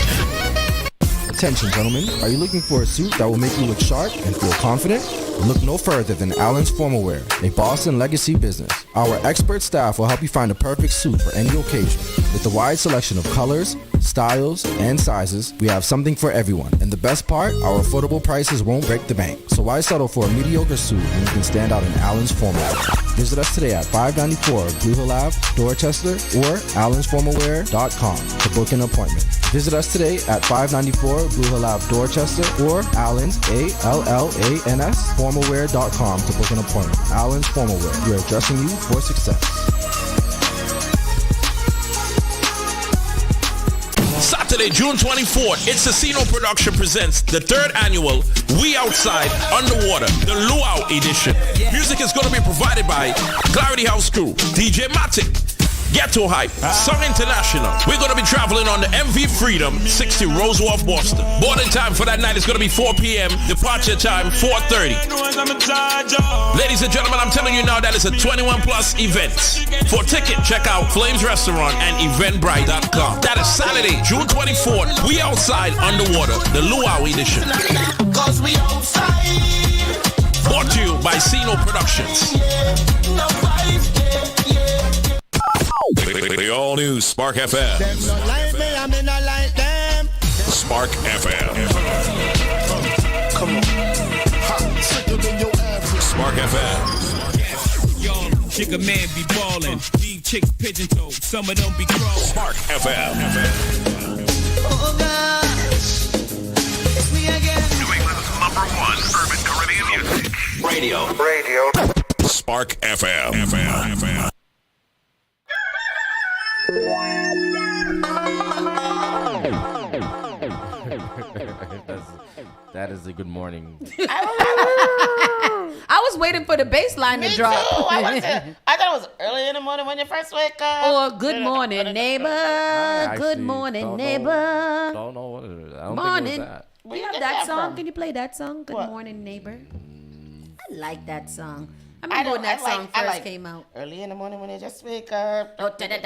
Attention, gentlemen. Are you looking for a suit that will make you look sharp and feel confident? Look no further than Allen's Formal Wear, a Boston legacy business. Our expert staff will help you find the perfect suit for any occasion. With a wide selection of colors, styles, and sizes, we have something for everyone. And the best part, our affordable prices won't break the bank. So why settle for a mediocre suit when you can stand out in Allen's Formal Wear? Visit us today at 594 Blue Hill Ave, Dorchester, or allensformalwear.com to book an appointment. Visit us today at 594 Blue Hill Ave, Dorchester, or Allen's, ALLANS, formalwear.com to book an appointment. Allen's Formal Wear. We are dressing you for success. Saturday, June 24th, It's Casino Production presents the 3rd annual We Outside Underwater, the Luau edition. Music is going to be provided by Clarity House Crew, DJ Matic, Ghetto Hype, Song International. We're going to be traveling on the MV Freedom, 60 Rosewolf, Boston. Boarding time for that night is going to be 4 p.m. Departure time, 4:30. Ladies and gentlemen, I'm telling you now that it's a 21-plus event. For ticket, check out Flames Restaurant and Eventbrite.com. That is Saturday, June 24th. We Outside Underwater, the Luau edition. Brought to you by Sino Productions. The all-new Spark FM. Spark FM. Come on. Spark FM. Yo, chick a man be ballin'. These chicks pigeon toed. Some of them be crawling. Spark FM. Oh gosh, it's me again. New England's #1 urban Caribbean music. Radio. Spark FM. That is a good morning. I was waiting for the bass line to drop. Too. I thought it was early in the morning when you first wake up. Or good morning, neighbor. Good morning, neighbor. Don't know what it is. I don't Morning. think it was that. We have that song. Can you play that song? Good morning, neighbor. I like that song. I remember when that song first came out. Early in the morning when you just wake up. Oh, what is that?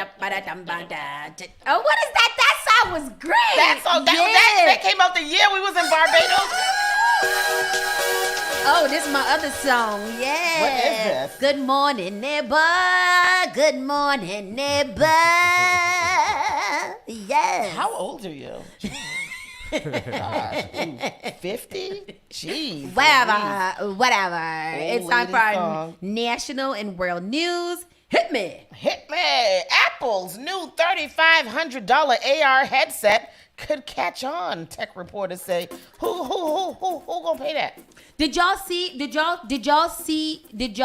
That song was great. That song, that came out the year we was in Barbados. Oh, this is my other song. Yeah. What is this? Good morning, neighbor. Good morning, neighbor. Yes. How old are you? Gosh, 50? Jeez. Whatever. It's time for our national and world news. Hit me. Apple's new $3,500 AR headset could catch on. Tech reporters say, who gonna pay that? Did y'all see the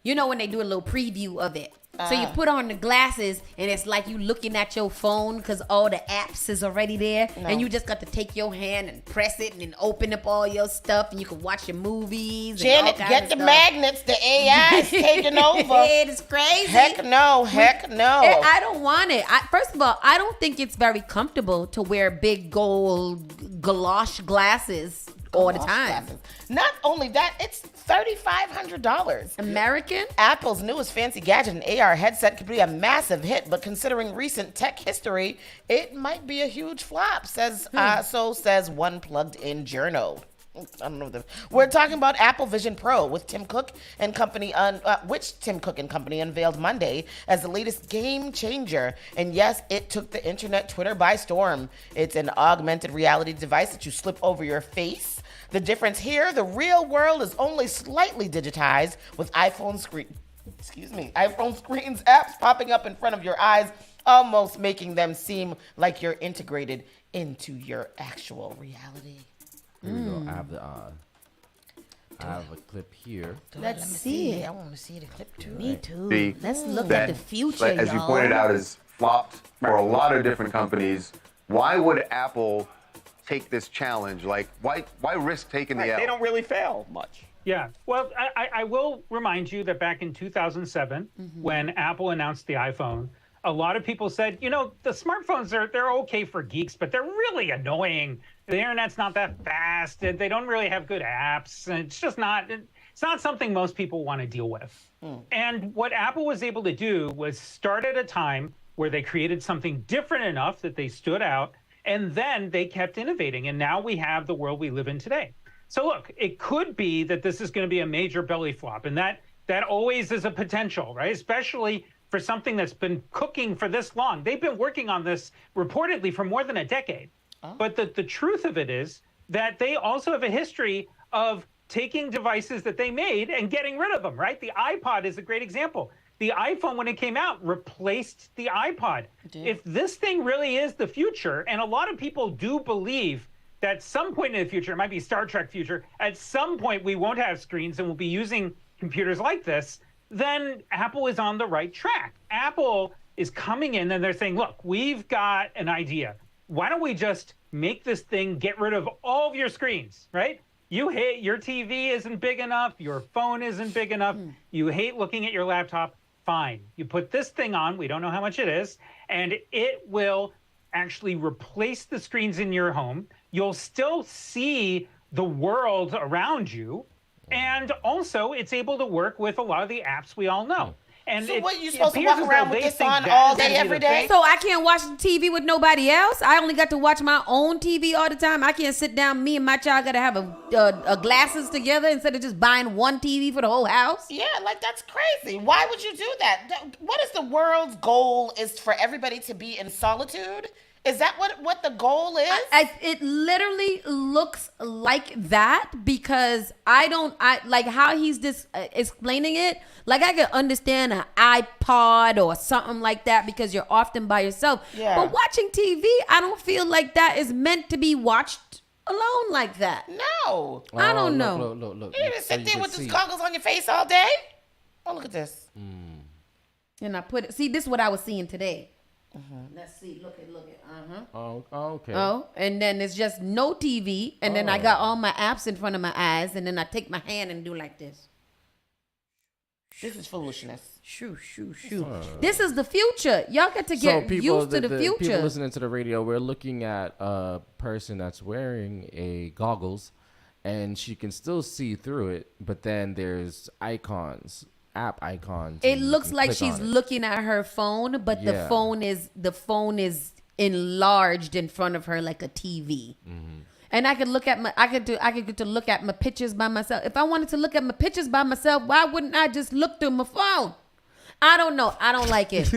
you know when they do a little preview of it? So you put on the glasses and it's like you looking at your phone because all the apps is already there. No. And you just got to take your hand and press it and then open up all your stuff and you can watch your movies. Janet, get the magnets. The AI is taking over. It is crazy. Heck no. I don't want it. First of all, I don't think it's very comfortable to wear big gold galosh glasses all the time. Not only that, it's $3,500. American? Apple's newest fancy gadget, an AR headset, could be a massive hit, but considering recent tech history, it might be a huge flop, says one plugged-in journal. I don't know. We're talking about Apple Vision Pro with Tim Cook and Company, which Tim Cook and Company unveiled Monday as the latest game changer. And yes, it took the internet, Twitter by storm. It's an augmented reality device that you slip over your face. The difference here, the real world is only slightly digitized with iPhone screens, apps popping up in front of your eyes, almost making them seem like you're integrated into your actual reality. Here we go. I have a clip here. Let's see it. I want to see the clip too. Me too. Let's look at the future, as y'all. you pointed out, is flopped for a lot of different companies. Why would Apple take this challenge? Like, why risk taking the L? They don't really fail much. Yeah. Well, I will remind you that back in 2007, when Apple announced the iPhone, a lot of people said, the smartphones, they're okay for geeks, but they're really annoying. The internet's not that fast. They don't really have good apps. And it's not something most people want to deal with. And what Apple was able to do was start at a time where they created something different enough that they stood out, and then they kept innovating. And now we have the world we live in today. So look, it could be that this is going to be a major belly flop, and that always is a potential, right? Especially for something that's been cooking for this long. They've been working on this reportedly for more than a decade. But the truth of it is that they also have a history of taking devices that they made and getting rid of them, right? The iPod is a great example. the iPhone, when it came out, replaced the iPod. If this thing really is the future, and a lot of people do believe that at some point in the future, it might be Star Trek future, at some point we won't have screens and we'll be using computers like this, then Apple is on the right track. Apple is coming in and they're saying, look, we've got an idea. Why don't we just make this thing get rid of all of your screens, right? You hate your TV isn't big enough, your phone isn't big enough, you hate looking at your laptop, fine. You put this thing on, we don't know how much it is, and it will actually replace the screens in your home. You'll still see the world around you, and also it's able to work with a lot of the apps we all know. And so what, you supposed to walk around with this on all day, every day? So I can't watch the TV with nobody else? I only got to watch my own TV all the time. I can't sit down, me and my child got to have a glasses together instead of just buying one TV for the whole house? Yeah, like that's crazy. Why would you do that? What is the world's goal is for everybody to be in solitude? Is that what the goal is? It literally looks like that because I like how he's just explaining it. Like I can understand an iPod or something like that because you're often by yourself. Yeah. But watching TV, I don't feel like that is meant to be watched alone like that. No. I don't know. Look. You just sit there with these goggles on your face all day? Oh, look at this. And I put it. See, this is what I was seeing today. Let's see. Look at. Oh, okay. Oh, and then it's just no TV, and then I got all my apps in front of my eyes, and then I take my hand and do like this. This is foolishness. Shoo. This is the future. Y'all got to get used to the future. People listening to the radio, we're looking at a person that's wearing a goggles, and she can still see through it, but then there's icons. App icons. It looks like she's looking at her phone, but the phone is enlarged in front of her like a TV. And I could get to look at my pictures by myself. If I wanted to look at my pictures by myself, why wouldn't I just look through my phone? I don't know. I don't like it.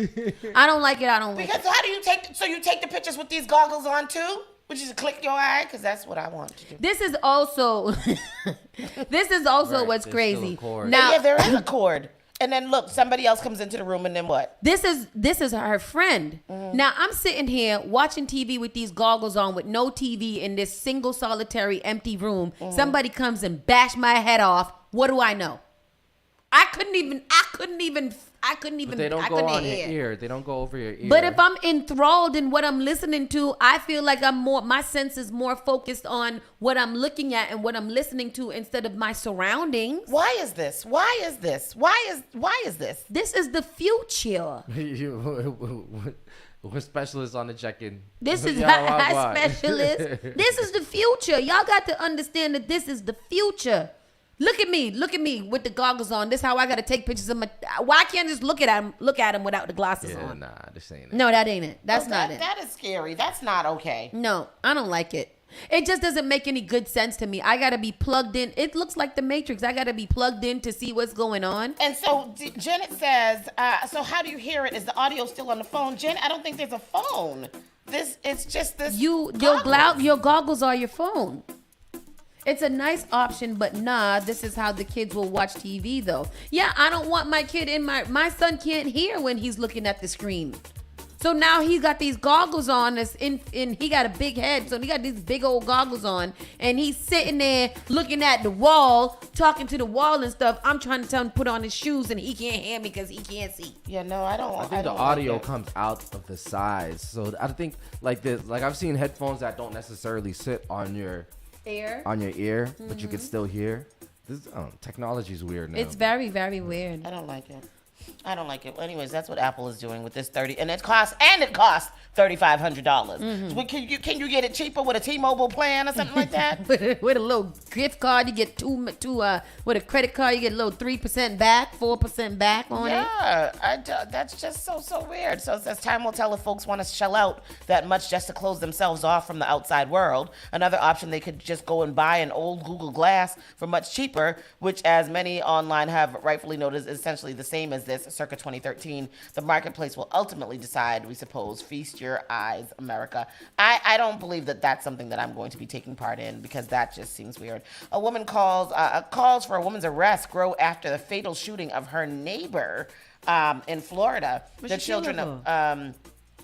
I don't like it. Because how do you take the pictures with these goggles on too? Would you just click your eye? Because that's what I want to do. This is also what's crazy. Now there is a cord. And then look, somebody else comes into the room, and then what? This is her friend. Now I'm sitting here watching TV with these goggles on, with no TV in this single solitary empty room. Somebody comes and bash my head off. What do I know? I couldn't even. But they don't go on your ear. They don't go over your ear. But if I'm enthralled in what I'm listening to, I feel like my sense is more focused on what I'm looking at and what I'm listening to instead of my surroundings. Why is this? This is the future. We're specialists on the check-in. This is high specialist. This is the future. Y'all got to understand that this is the future. Look at me with the goggles on. This is how I got to take pictures of my. Why can't I just look at him without the glasses on? Nah, this ain't it. No, that ain't it. That's not it. That is scary. That's not okay. No, I don't like it. It just doesn't make any good sense to me. I got to be plugged in. It looks like the Matrix. I got to be plugged in to see what's going on. And so Janet says, so how do you hear it? Is the audio still on the phone? Jen, I don't think there's a phone. It's just this. Your goggles are your phone. It's a nice option, but nah, this is how the kids will watch TV though. Yeah, I don't want my kid in my son can't hear when he's looking at the screen. So now he's got these goggles on, he got a big head, so he got these big old goggles on, and he's sitting there looking at the wall, talking to the wall and stuff. I'm trying to tell him to put on his shoes, and he can't hear me because he can't see. Yeah, no, I don't. I think the audio comes out of the sides, so I think like this. Like I've seen headphones that don't necessarily sit on your ear, but you can still hear. This technology is weird now. It's very, very weird. I don't like it. Well, anyways, that's what Apple is doing with this it costs $3,500. So can you get it cheaper with a T-Mobile plan or something like that? with a little gift card, you get with a credit card, you get a little 3% back, 4% back on it. Yeah, that's just so weird. So it says time will tell if folks want to shell out that much just to close themselves off from the outside world. Another option, they could just go and buy an old Google Glass for much cheaper, which, as many online have rightfully noticed, is essentially the same as this. Circa 2013, the marketplace will ultimately decide, we suppose. Feast your eyes, America. I don't believe that that's something that I'm going to be taking part in, because that just seems weird. A woman calls for a woman's arrest grow after the fatal shooting of her neighbor. in Florida. The children of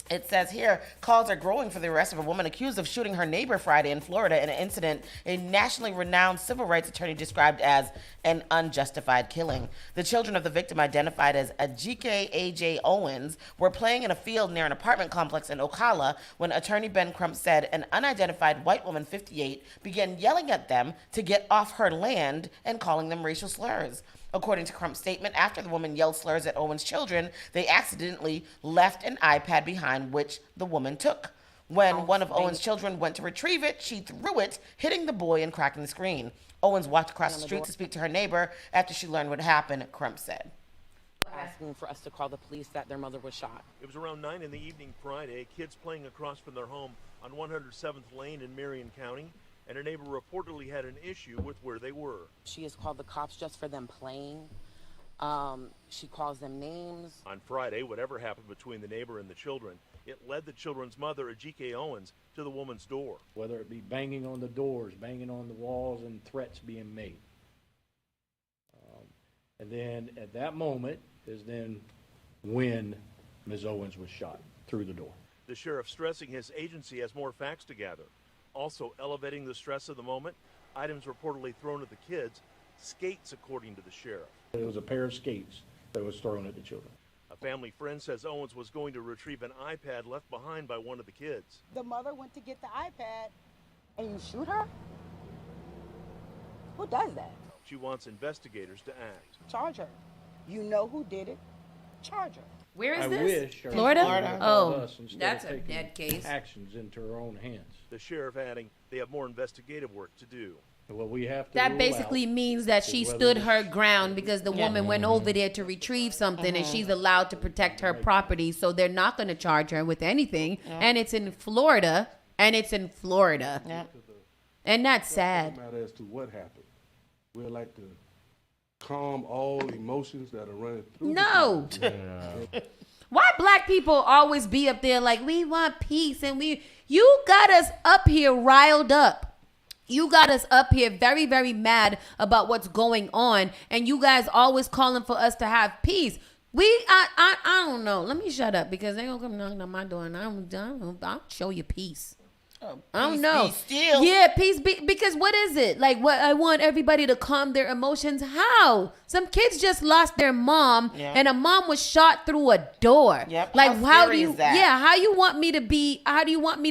it says here, calls are growing for the arrest of a woman accused of shooting her neighbor Friday in Florida in an incident a nationally renowned civil rights attorney described as an unjustified killing. The children of the victim, identified as Ajike A.J. Owens, were playing in a field near an apartment complex in Ocala when attorney Ben Crump said an unidentified white woman, 58, began yelling at them to get off her land and calling them racial slurs. According to Crump's statement, after the woman yelled slurs at Owen's children, they accidentally left an iPad behind, which the woman took. When one of Owen's children went to retrieve it, she threw it, hitting the boy and cracking the screen. Owens walked across the street to speak to her neighbor after she learned what happened, Crump said. Asking for us to call the police that their mother was shot. It was around 9 in the evening Friday. Kids playing across from their home on 107th Lane in Marion County, and a neighbor reportedly had an issue with where they were. She has called the cops just for them playing. She calls them names. On Friday, whatever happened between the neighbor and the children, it led the children's mother, Ajike Owens, to the woman's door. Whether it be banging on the doors, banging on the walls, and threats being made. And then at that moment is then when Ms. Owens was shot through the door. The sheriff stressing his agency has more facts to gather. Also elevating the stress of the moment, items reportedly thrown at the kids, skates according to the sheriff. It was a pair of skates that was thrown at the children. A family friend says Owens was going to retrieve an iPad left behind by one of the kids. The mother went to get the iPad and you shoot her? Who does that? She wants investigators to act. Charge her. You know who did it. Charge her. Where is I this? wish Florida? Oh, that's a dead case. Actions into her own hands. The sheriff adding they have more investigative work to do. What we have to that basically means that she stood her ground because the woman went over there to retrieve something and she's allowed to protect her property. So they're not going to charge her with anything. And it's in Florida. And that's sad. Matter as to what happened. We'd like to calm all emotions that are running through. No. Why black people always be up there like we want peace and you got us up here riled up. You got us up here very, very mad about what's going on, and you guys always calling for us to have peace. I don't know. Let me shut up because they gonna come knocking on my door and I'll show you peace. I don't know. Be still. Yeah, peace be, because what is it? Like what I want everybody to calm their emotions. How? Some kids just lost their mom and a mom was shot through a door. Yep. Like how do you how do you want me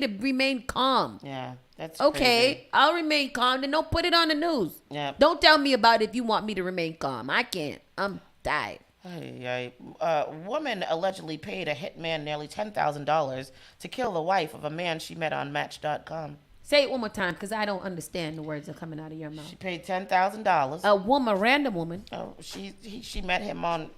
to remain calm? Yeah. That's okay. crazy. I'll remain calm. Then don't put it on the news. Yeah. Don't tell me about it if you want me to remain calm. I can't. I'm died. A woman allegedly paid a hitman nearly $10,000 to kill the wife of a man she met on Match.com. Say it one more time because I don't understand the words that are coming out of your mouth. She paid $10,000. A random woman. Oh, she met him on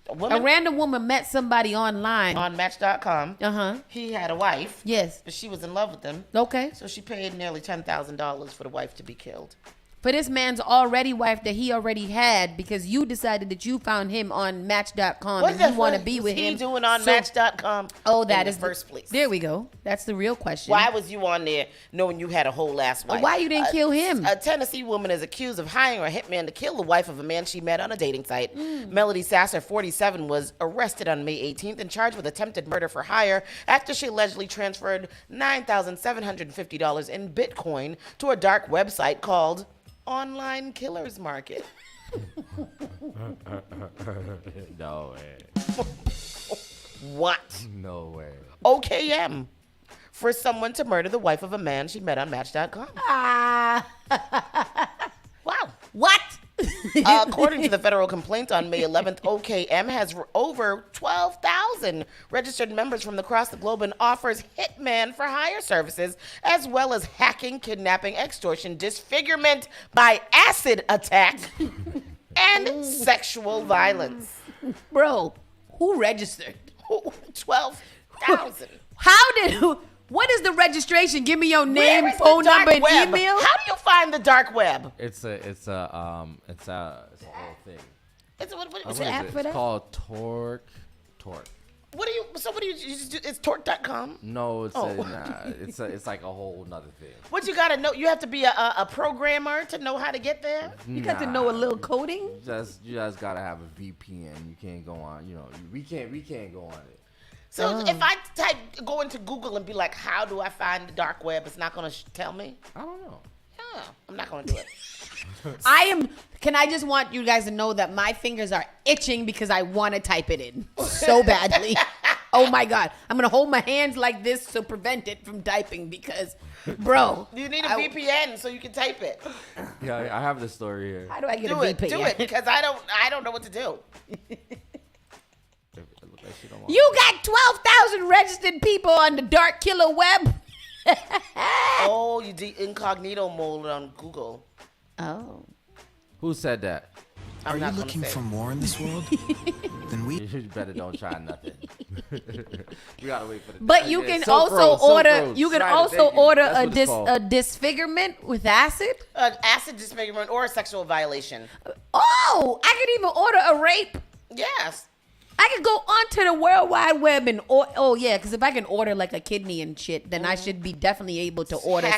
A random woman met somebody online on Match.com. Uh-huh. He had a wife. Yes. But she was in love with him. Okay. So she paid nearly $10,000 for the wife to be killed. For this man's already wife that he already had because you decided that you found him on Match.com and you want to be with him. What was he doing on Match.com? Oh, that is the first place. There we go. That's the real question. Why was you on there knowing you had a whole ass wife? Why you didn't kill him? A Tennessee woman is accused of hiring a hitman to kill the wife of a man she met on a dating site. Melody Sasser, 47, was arrested on May 18th and charged with attempted murder for hire after she allegedly transferred $9,750 in Bitcoin to a dark website called Online Killers Market. No way. What? No way. OKM for someone to murder the wife of a man she met on Match.com. Wow. What? According to the federal complaint on May 11th, OKM has over 12,000 registered members from across the globe and offers hitman for hire services, as well as hacking, kidnapping, extortion, disfigurement by acid attack, and sexual violence. Bro, who registered? 12,000. What is the registration? Give me your name, phone number, and email. How do you find the dark web? It's a whole thing. What's What the is app it? for that? It's called Torque. What do you just do? It's torque.com? No, it's like a whole nother thing. What you gotta know? You have to be a programmer to know how to get there. You got to know a little coding. You just gotta have a VPN. You can't go on. We can't go on it. So if I go into Google and be like, how do I find the dark web? It's not gonna tell me. I don't know. Yeah, I'm not gonna do it. Can I just want you guys to know that my fingers are itching because I want to type it in so badly. Oh my God. I'm going to hold my hands like this to prevent it from typing because, bro. You need a VPN so you can type it. Yeah, I have the story here. How do I get a VPN? Do it because I don't know what to do. You got 12,000 registered people on the dark killer web. Oh, you did incognito mode on Google. Oh. Who said that? Are you looking for more in this world? Then we better don't try nothing. We gotta wait for the. But you can also order. You can also order a disfigurement with acid. Acid disfigurement or a sexual violation. Oh, I could even order a rape. Yes. I could go onto the World Wide Web and because if I can order like a kidney and shit, then I should be definitely able to order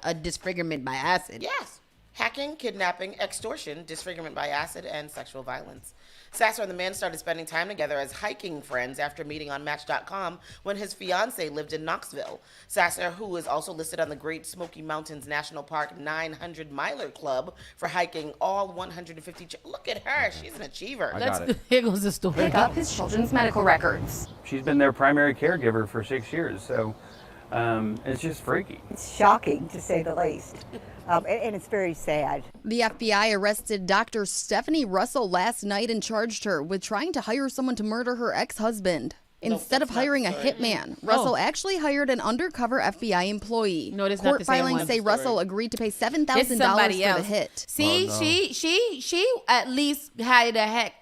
a disfigurement by acid. Yes. Hacking, kidnapping, extortion, disfigurement by acid, and sexual violence. Sasser and the man started spending time together as hiking friends after meeting on Match.com when his fiance lived in Knoxville. Sasser, who is also listed on the Great Smoky Mountains National Park 900 Miler Club for hiking all 150. Look at her. She's an achiever. Here goes the story. Pick up his children's medical records. She's been their primary caregiver for 6 years, so it's just freaky. It's shocking, to say the least. And it's very sad. The FBI arrested Dr. Stephanie Russell last night and charged her with trying to hire someone to murder her ex-husband. Instead of hiring a hitman, Russell actually hired an undercover FBI employee. No, that's Court not the same filings one. say Russell agreed to pay $7,000 for the hit. See, she at least hired a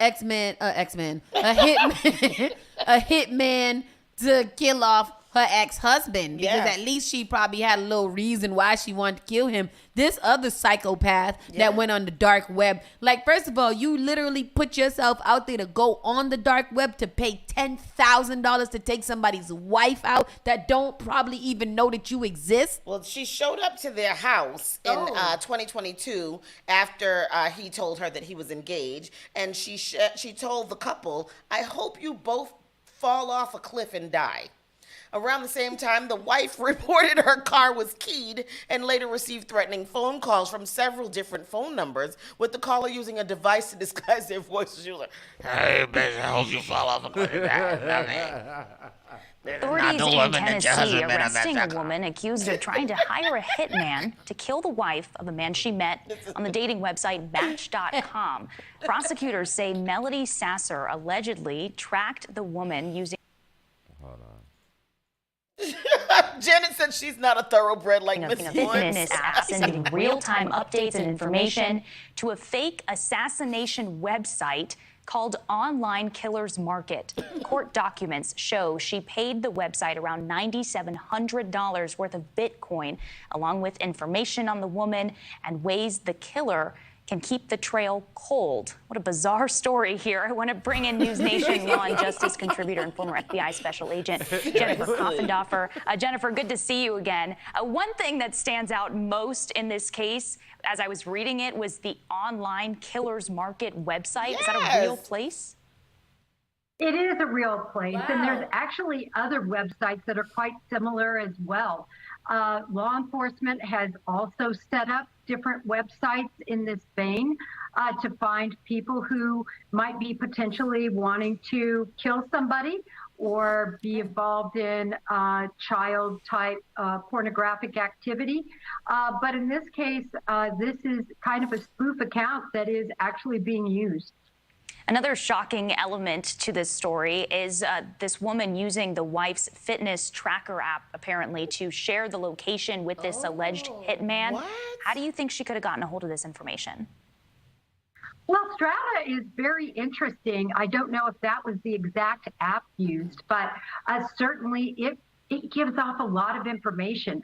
hitman to kill off her ex-husband because at least she probably had a little reason why she wanted to kill him. This other psychopath that went on the dark web, like, first of all, you literally put yourself out there to go on the dark web to pay $10,000 to take somebody's wife out that don't probably even know that you exist. Well, she showed up to their house in 2022 after he told her that he was engaged, and she told the couple, "I hope you both fall off a cliff and die." Around the same time, the wife reported her car was keyed and later received threatening phone calls from several different phone numbers, with the caller using a device to disguise their voices. She was like, "Hey, bitch, I hope you fall off a cliff and die." Authorities in Tennessee arresting a woman accused of trying to hire a hitman to kill the wife of a man she met on the dating website Match.com. Prosecutors say Melody Sasser allegedly tracked the woman using... Janet said she's not a thoroughbred like Miss fitness apps, sending real-time updates and information to a fake assassination website called Online Killers Market. Court documents show she paid the website around $9,700 worth of Bitcoin, along with information on the woman and ways the killer can keep the trail cold. What a bizarre story here. I want to bring in News Nation law and justice contributor and former FBI special agent Jennifer Koffendorfer. Jennifer, good to see you again. One thing that stands out most in this case, as I was reading it, was the Online Killers Market website. Yes. Is that a real place? It is a real place, and there's actually other websites that are quite similar as well. Law enforcement has also set up different websites in this vein to find people who might be potentially wanting to kill somebody or be involved in child-type pornographic activity. But in this case, this is kind of a spoof account that is actually being used. Another shocking element to this story is this woman using the wife's fitness tracker app, apparently, to share the location with this alleged hitman. What? How do you think she could have gotten a hold of this information? Well, Strata is very interesting. I don't know if that was the exact app used, but certainly it gives off a lot of information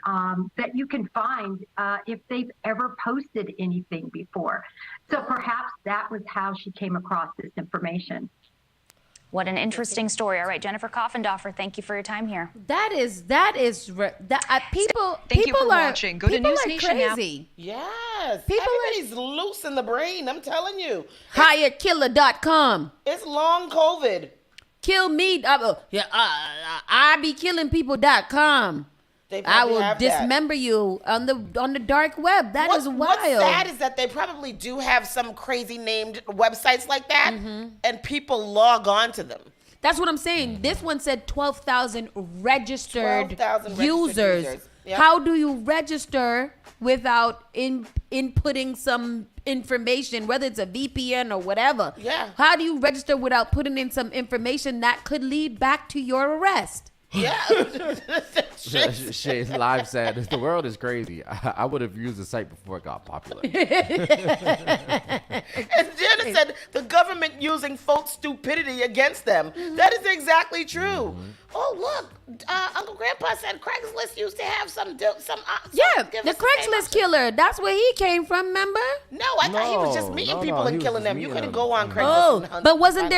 that you can find if they've ever posted anything before. So perhaps that was how she came across this information. What an interesting story. All right, Jennifer Coffendorfer, thank you for your time here. People. Thank you for are, watching. Go to people News are Nation now. crazy. Yes. People Everybody's loose in the brain. I'm telling you. HireKiller.com. It's long COVID. Kill me. I be killing people.com. I will dismember you on the dark web. That is wild. What's sad is that they probably do have some crazy named websites like that, and people log on to them. That's what I'm saying. This one said 12,000 registered 12,000 users. Yep. How do you register without inputting some information, whether it's a VPN or whatever? Yeah. How do you register without putting in some information that could lead back to your arrest? Yeah. Shay Live said, the world is crazy. I would have used the site before it got popular. And Jenna said, the government using folks' stupidity against them. That is exactly true. Oh, look. Uncle Grandpa said Craigslist used to have some the Craigslist killer. That's where he came from, remember? No, I thought he was just meeting people and killing them. You couldn't go on Craigslist. Oh, but wasn't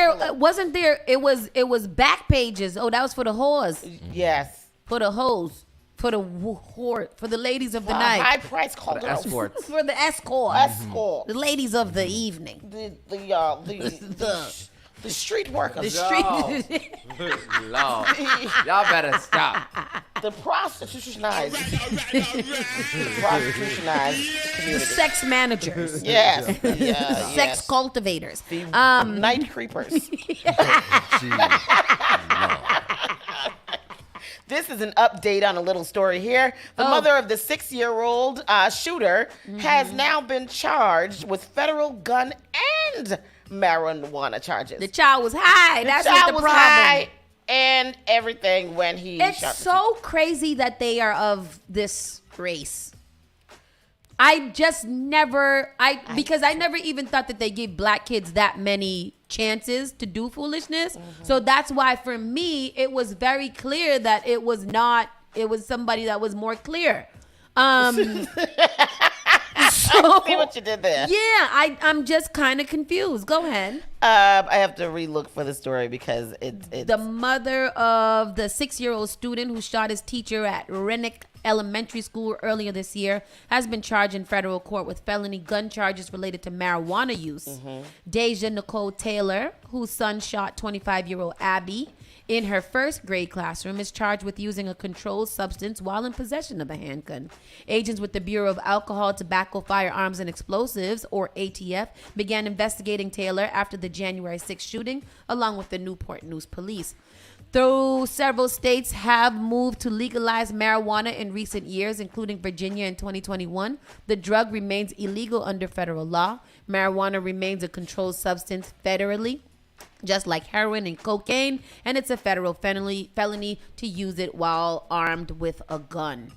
there, it was back pages. Oh, that was for the whores. Yes. For the hoes. For the whore, for the ladies of the night. High price call. For the escorts. For the escorts. Escort. The ladies of the evening. The street workers. The street. Lord. Y'all better stop. The prostitutionized. The sex managers. Yes. Sex cultivators. Night creepers. This is an update on a little story here. The mother of the 6-year-old shooter has now been charged with federal gun and marijuana charges. The child was high. That's the problem. High and everything when he shot. It's so crazy that they are of this race. I just never, because I never even thought that they gave black kids that many chances to do foolishness. So that's why for me, it was very clear that it was somebody that was more clear. So, see what you did there. Yeah, I'm just kind of confused. Go ahead. I have to relook for the story because it's the mother of the 6-year-old student who shot his teacher at Rennick Elementary School earlier this year has been charged in federal court with felony gun charges related to marijuana use. Deja Nicole Taylor, whose son shot 25-year-old Abby in her first grade classroom, is charged with using a controlled substance while in possession of a handgun. Agents with the Bureau of Alcohol, Tobacco, Firearms, and Explosives, or ATF, began investigating Taylor after the January 6th shooting, along with the Newport News Police. Though several states have moved to legalize marijuana in recent years, including Virginia in 2021, the drug remains illegal under federal law. Marijuana remains a controlled substance federally, just like heroin and cocaine, and it's a federal felony to use it while armed with a gun.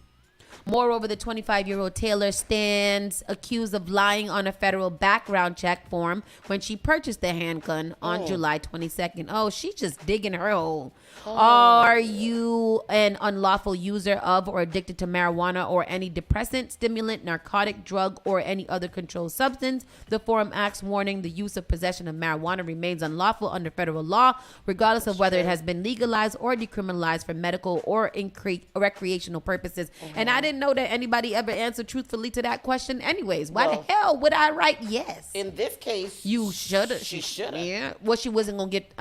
Moreover, the 25-year-old Taylor stands accused of lying on a federal background check form when she purchased the handgun on July 22nd. Oh, she's just digging her hole. Are you an unlawful user of or addicted to marijuana or any depressant, stimulant, narcotic, drug, or any other controlled substance? The form asks, warning, the use of possession of marijuana remains unlawful under federal law, regardless of whether it has been legalized or decriminalized for medical or recreational purposes. And I didn't know that anybody ever answered truthfully to that question anyways. Why the hell would I write yes? In this case, you should have. She should have. Yeah. Well, she wasn't going to get,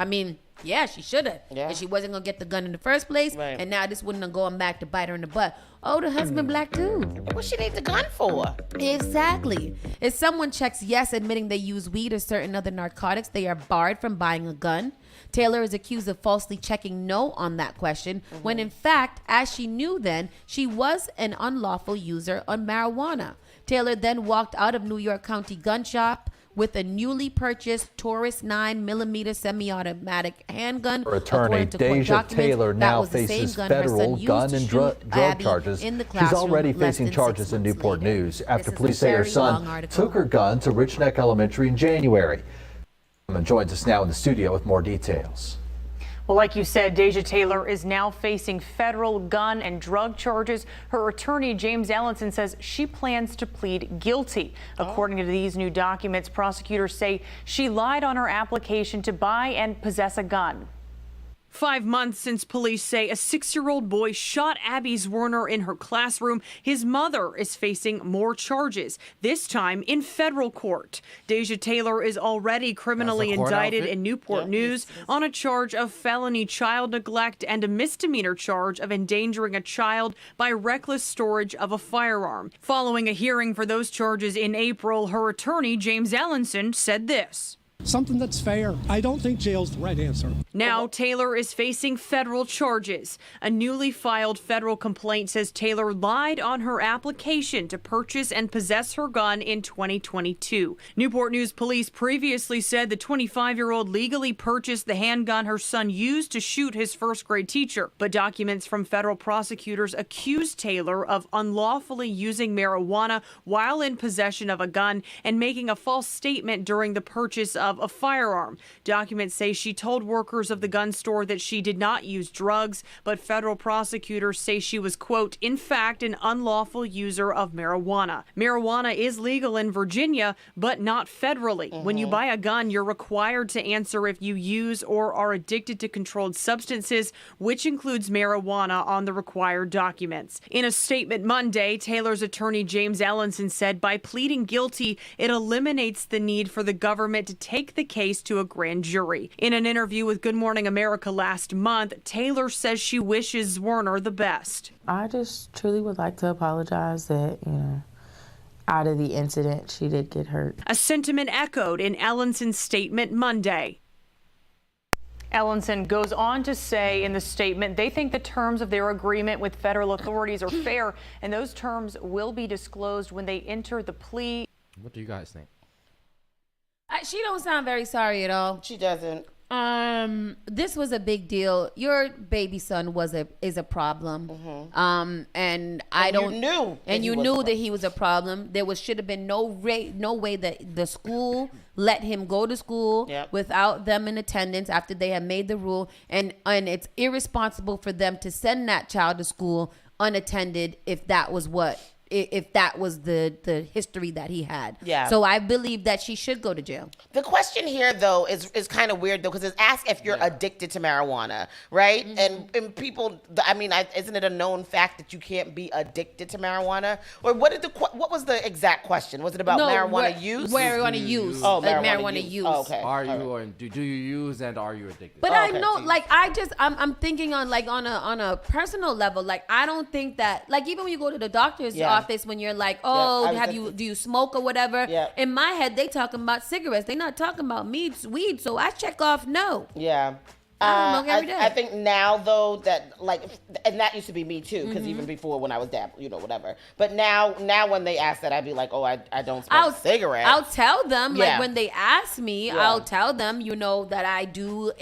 yeah, she should have. Yeah. And she wasn't going to get the gun in the first place. Right. And now this wouldn't have gone back to bite her in the butt. Oh, the husband black too. What she need the gun for? Exactly. If someone checks yes, admitting they use weed or certain other narcotics, they are barred from buying a gun. Taylor is accused of falsely checking no on that question, when in fact, as she knew then, she was an unlawful user of marijuana. Taylor then walked out of New York County gun shop with a newly purchased Taurus 9mm semi-automatic handgun. Her attorney, Deja Taylor, now faces federal gun and drug charges. She's already facing charges in Newport News after police say her son took her gun to Rich Neck Elementary in January. Joins us now in the studio with more details. Well, like you said, Deja Taylor is now facing federal gun and drug charges. Her attorney, James Allenson, says she plans to plead guilty. According to these new documents, prosecutors say she lied on her application to buy and possess a gun. 5 months since police say a 6-year-old boy shot Abby Zwerner in her classroom, his mother is facing more charges, this time in federal court. Deja Taylor is already criminally indicted in Newport News on a charge of felony child neglect and a misdemeanor charge of endangering a child by reckless storage of a firearm. Following a hearing for those charges in April, her attorney, James Allenson, said this. Something that's fair. I don't think jail's the right answer. Now Taylor is facing federal charges. A newly filed federal complaint says Taylor lied on her application to purchase and possess her gun in 2022. Newport News police previously said the 25-year-old legally purchased the handgun her son used to shoot his first-grade teacher. But documents from federal prosecutors accuse Taylor of unlawfully using marijuana while in possession of a gun and making a false statement during the purchase of a firearm. Documents say she told workers of the gun store that she did not use drugs, but federal prosecutors say she was, quote, in fact, an unlawful user of marijuana. Marijuana is legal in Virginia, but not federally. When you buy a gun, you're required to answer if you use or are addicted to controlled substances, which includes marijuana, on the required documents. In a statement Monday, Taylor's attorney James Allenson said by pleading guilty, it eliminates the need for the government to take the case to a grand jury. In an interview with Good Morning America last month, Taylor says she wishes Zwerner the best. I just truly would like to apologize that, out of the incident, she did get hurt. A sentiment echoed in Allenson's statement Monday. Ellenson goes on to say in the statement they think the terms of their agreement with federal authorities are fair, and those terms will be disclosed when they enter the plea. What do you guys think? She don't sound very sorry at all. She doesn't. This was a big deal. Your baby son is a problem. And you knew that he was a problem. There should have been no way that the school let him go to school without them in attendance after they had made the rule. And it's irresponsible for them to send that child to school unattended if that was the history that he had. Yeah. So I believe that she should go to jail. The question here, though, is kind of weird, though, because it's asked if you're addicted to marijuana, right? And people, isn't it a known fact that you can't be addicted to marijuana? Or what was the exact question? Was it about marijuana use? Marijuana use. Oh, marijuana use. Oh, okay. Are you or do you use and are you addicted? But I know, I'm thinking on a personal level. Like, I don't think that, like, even when you go to the doctor's office, when you're like, do you smoke or whatever? In my head, they talking about cigarettes. They're not talking about weed. So I check off no. Yeah. I smoke every day. I think now, though, that and that used to be me too, because even before when I was whatever. But now when they ask that, I'd be like, oh, I don't smoke cigarettes. I'll tell them, like when they ask me, I'll tell them, that I do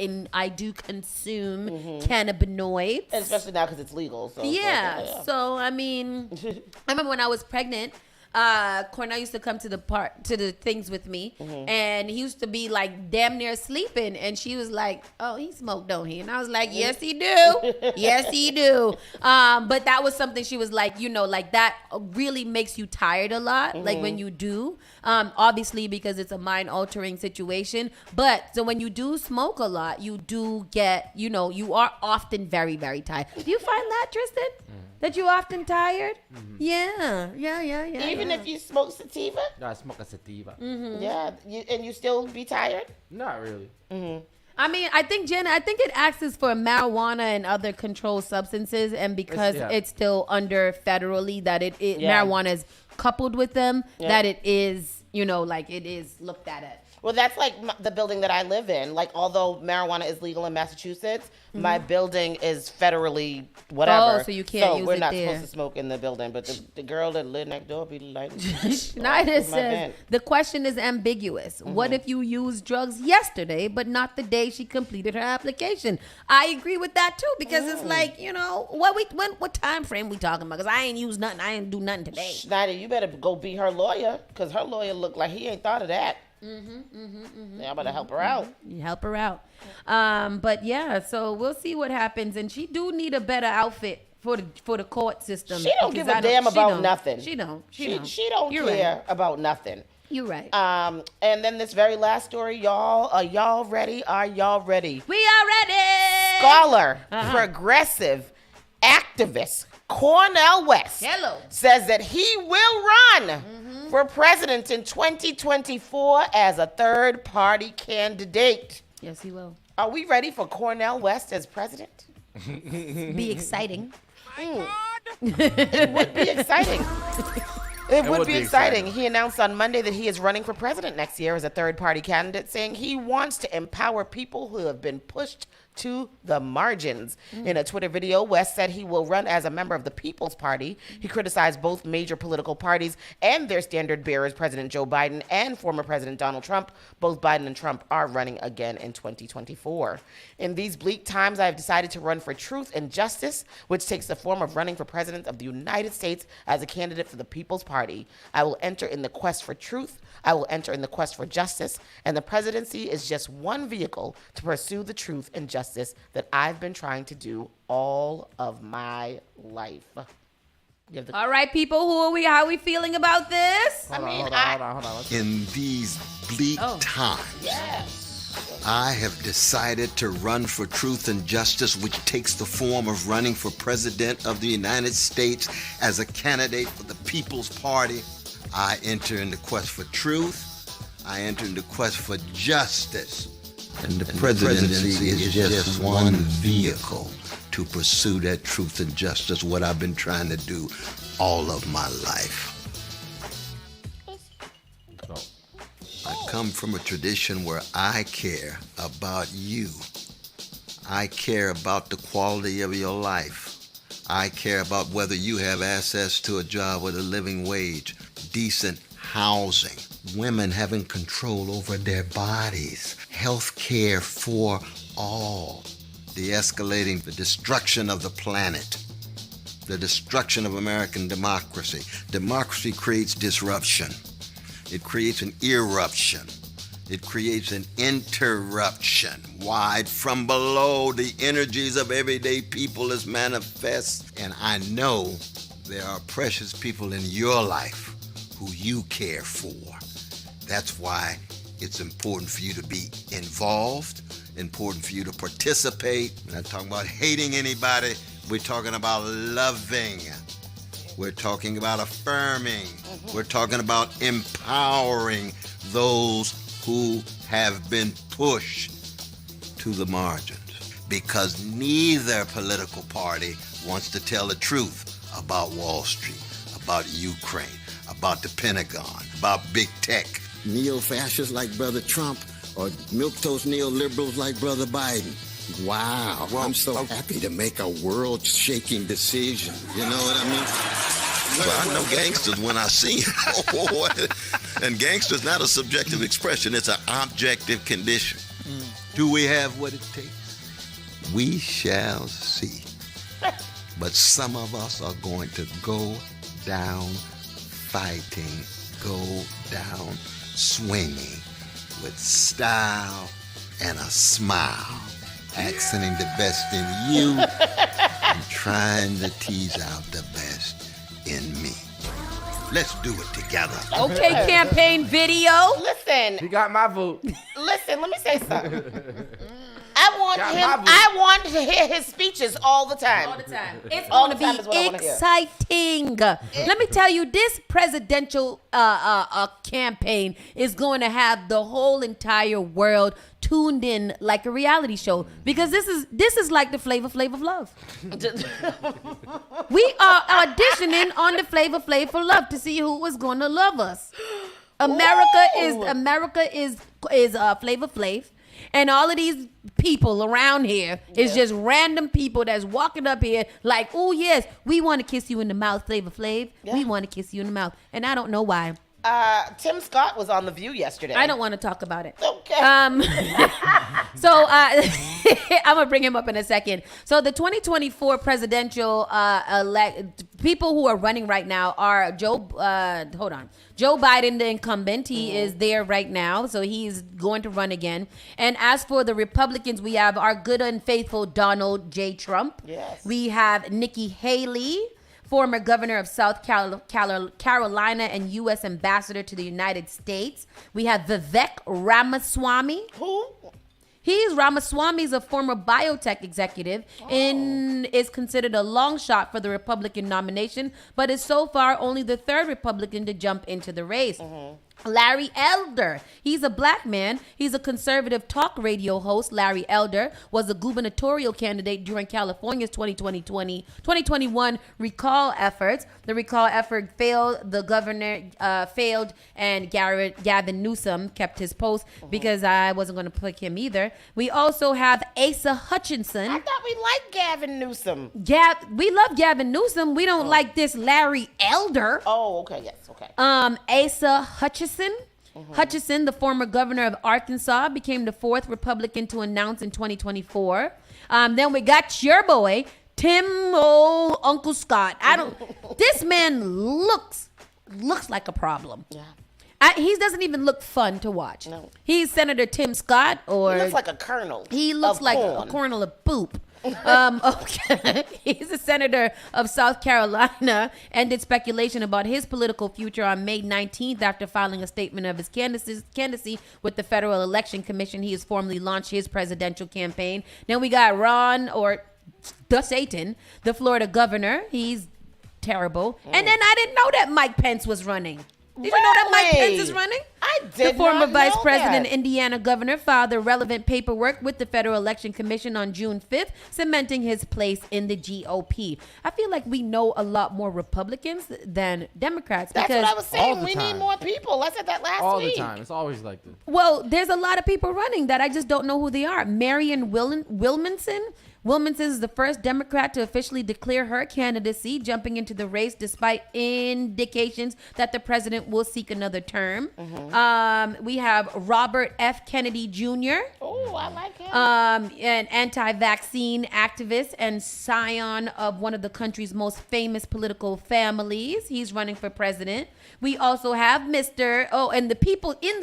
consume cannabinoids, and especially now because it's legal. So So I remember when I was pregnant. Cornell used to come to the things with me, and he used to be like damn near sleeping, and she was like, "Oh, he smoked, don't he?" And I was like, "Yes, he do. Yes, he do." But that was something she was like, like that really makes you tired a lot, like when you do. Obviously because it's a mind-altering situation. But so when you do smoke a lot, you do get, you are often very, very tired. Do you find that, Tristan? That you're often tired? Yeah. Even if you smoke sativa? No, I smoke a sativa. Yeah, and you still be tired? Not really. I think, Jenna, it acts for marijuana and other controlled substances, and because it's still under federally, that marijuana is coupled with them, that it is, it is looked at it. Well, that's like the building that I live in. Like, although marijuana is legal in Massachusetts, my building is federally whatever. Oh, so you can't use it there. So we're not supposed to smoke in the building. But the girl that lived next door be like, Schneider says, the question is ambiguous. What if you used drugs yesterday, but not the day she completed her application? I agree with that, too, because it's like, what time frame we talking about? Because I ain't used nothing. I ain't do nothing today. Schneider, you better go be her lawyer, because her lawyer looked like he ain't thought of that. Yeah, I'm gonna help her out. You help her out. But yeah, so we'll see what happens. And she do need a better outfit for the court system. She don't give a damn about nothing. She don't care about nothing. You're right. And then this very last story, y'all. Are y'all ready? Are y'all ready? We are ready. scholar, progressive, activist Cornel West says that he will run for president in 2024 as a third-party candidate. Yes, he will. Are we ready for Cornel West as president? Be exciting. It would be exciting. It would be exciting. He announced on Monday that he is running for president next year as a third-party candidate, saying he wants to empower people who have been pushed to the margins. In a Twitter video, West said he will run as a member of the People's Party. He criticized both major political parties and their standard bearers, President Joe Biden and former President Donald Trump. Both Biden and Trump are running again in 2024. In these bleak times, I have decided to run for truth and justice, which takes the form of running for president of the United States as a candidate for the People's Party. I will enter in the quest for truth. I will enter in the quest for justice, and the presidency is just one vehicle to pursue the truth and justice that I've been trying to do all of my life. All right, people, how are we feeling about this? Hold on. In these bleak times, I have decided to run for truth and justice, which takes the form of running for president of the United States as a candidate for the People's Party. I enter in the quest for truth. I enter in the quest for justice. And the presidency is just one vehicle to pursue that truth and justice, what I've been trying to do all of my life. I come from a tradition where I care about you. I care about the quality of your life. I care about whether you have access to a job with a living wage, decent housing, women having control over their bodies, health care for all, de-escalating the destruction of the planet, the destruction of American democracy. Democracy creates disruption. It creates an eruption. It creates an interruption. Wide from below, the energies of everyday people is manifest. And I know there are precious people in your life who you care for. That's why it's important for you to be involved, important for you to participate. We're not talking about hating anybody. We're talking about loving. We're talking about affirming. We're talking about empowering those who have been pushed to the margins. Because neither political party wants to tell the truth about Wall Street, about Ukraine, about the Pentagon, about big tech. Neo-fascists like Brother Trump or milquetoast neoliberals like Brother Biden. Wow, I'm so happy to make a world-shaking decision. You know what I mean? Well, I know gangsters when I see them. And gangster's not a subjective expression. It's an objective condition. Do we have what it takes? We shall see. But some of us are going to go down fighting, go down swinging with style and a smile, accenting the best in you and trying to tease out the best in me. Let's do it together. Okay, campaign video. Listen. He got my vote. Listen, let me say something. I want to hear his speeches all the time. All the time. It's going to be exciting. Let me tell you, this presidential campaign is going to have the whole entire world tuned in like a reality show, because this is like the Flavor Flav of Love. We are auditioning on the Flavor Flav for Love to see who is going to love us. America is Flavor Flav. And all of these people around here is just random people that's walking up here like, oh, yes, we want to kiss you in the mouth, Flavor Flav. Yeah. We want to kiss you in the mouth. And I don't know why. Tim Scott was on The View yesterday. I don't want to talk about it. Okay. So I'm going to bring him up in a second. So the 2024 presidential people who are running right now are Joe Biden, the incumbent. He is there right now, so he's going to run again. And as for the Republicans, we have our good and faithful Donald J. Trump. Yes. We have Nikki Haley, former governor of South Carolina and U.S. ambassador to the United States. We have Vivek Ramaswamy. Who? Ramaswamy's a former biotech executive and is considered a long shot for the Republican nomination, but is so far only the third Republican to jump into the race. Larry Elder. He's a black man. He's a conservative talk radio host. Larry Elder was a gubernatorial candidate during California's 2021 recall efforts. The recall effort failed. The governor failed, and Gavin Newsom kept his post because I wasn't going to pick him either. We also have Asa Hutchinson. I thought we liked Gavin Newsom. We love Gavin Newsom. We don't like this Larry Elder. Oh, okay. Yes. Okay. Asa Hutchinson. Hutchinson, the former governor of Arkansas, became the fourth Republican to announce in 2024. Then we got your boy, Tim Uncle Scott. This man looks like a problem. Yeah. He doesn't even look fun to watch. No. He's Senator Tim Scott, or he looks like a colonel. He looks like a colonel of poop. Okay. He's a senator of South Carolina, ended speculation about his political future on May 19th after filing a statement of his candidacy with the Federal Election Commission. He has formally launched his presidential campaign. Then we got Ron, or the Satan, the Florida governor. He's terrible. And then I didn't know that Mike Pence was running. Did you know that Mike Pence is running? I did. The former not vice know president, that. Indiana governor, filed the relevant paperwork with the Federal Election Commission on June 5th, cementing his place in the GOP. I feel like we know a lot more Republicans than Democrats. That's because what I was saying. We need more people. I said that last week. All the time. It's always like this. Well, there's a lot of people running that I just don't know who they are. Marion Williamson is the first Democrat to officially declare her candidacy, jumping into the race despite indications that the president will seek another term. We have Robert F. Kennedy Jr. Oh, I like him. An anti-vaccine activist and scion of one of the country's most famous political families. He's running for president. We also have in the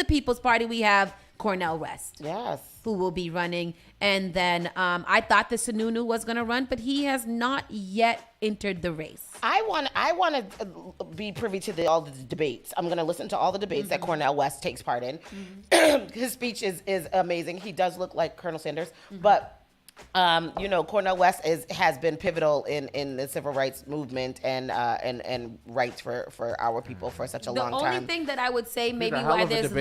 People's Party, we have Cornel West. Yes. Who will be running. And then I thought the Sununu was going to run, but he has not yet entered the race. I want to be privy to all the debates. I'm going to listen to all the debates that Cornel West takes part in. His speech is amazing. He does look like Colonel Sanders, but Cornel West has been pivotal in the civil rights movement and rights for our people for such a long time. The only thing that I would say maybe why there's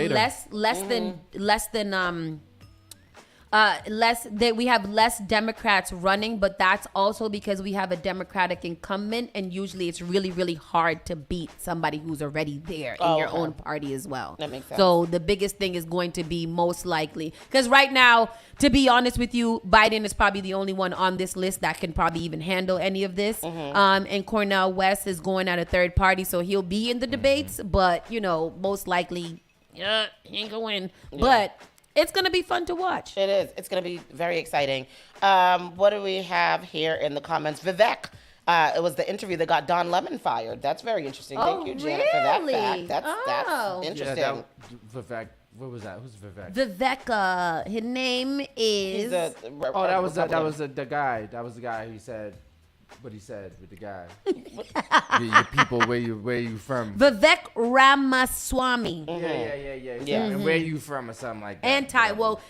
we have less Democrats running, but that's also because we have a Democratic incumbent, and usually it's really, really hard to beat somebody who's already there in your own party as well. That makes sense. So the biggest thing is going to be most likely, because right now, to be honest with you, Biden is probably the only one on this list that can probably even handle any of this. And Cornel West is going at a third party, so he'll be in the debates, but most likely, he ain't gonna win. Yeah. But it's going to be fun to watch. It is. It's going to be very exciting. What do we have here in the comments? Vivek. It was the interview that got Don Lemon fired. That's very interesting. Thank you, Janet, for that fact. That's interesting. Yeah, Vivek. What was that? Who's Vivek? Vivek. His name is. That was the guy. That was the guy who said. What he said with the guy. your people, where you from? Vivek Ramaswamy. Yeah. And where you from or something like that.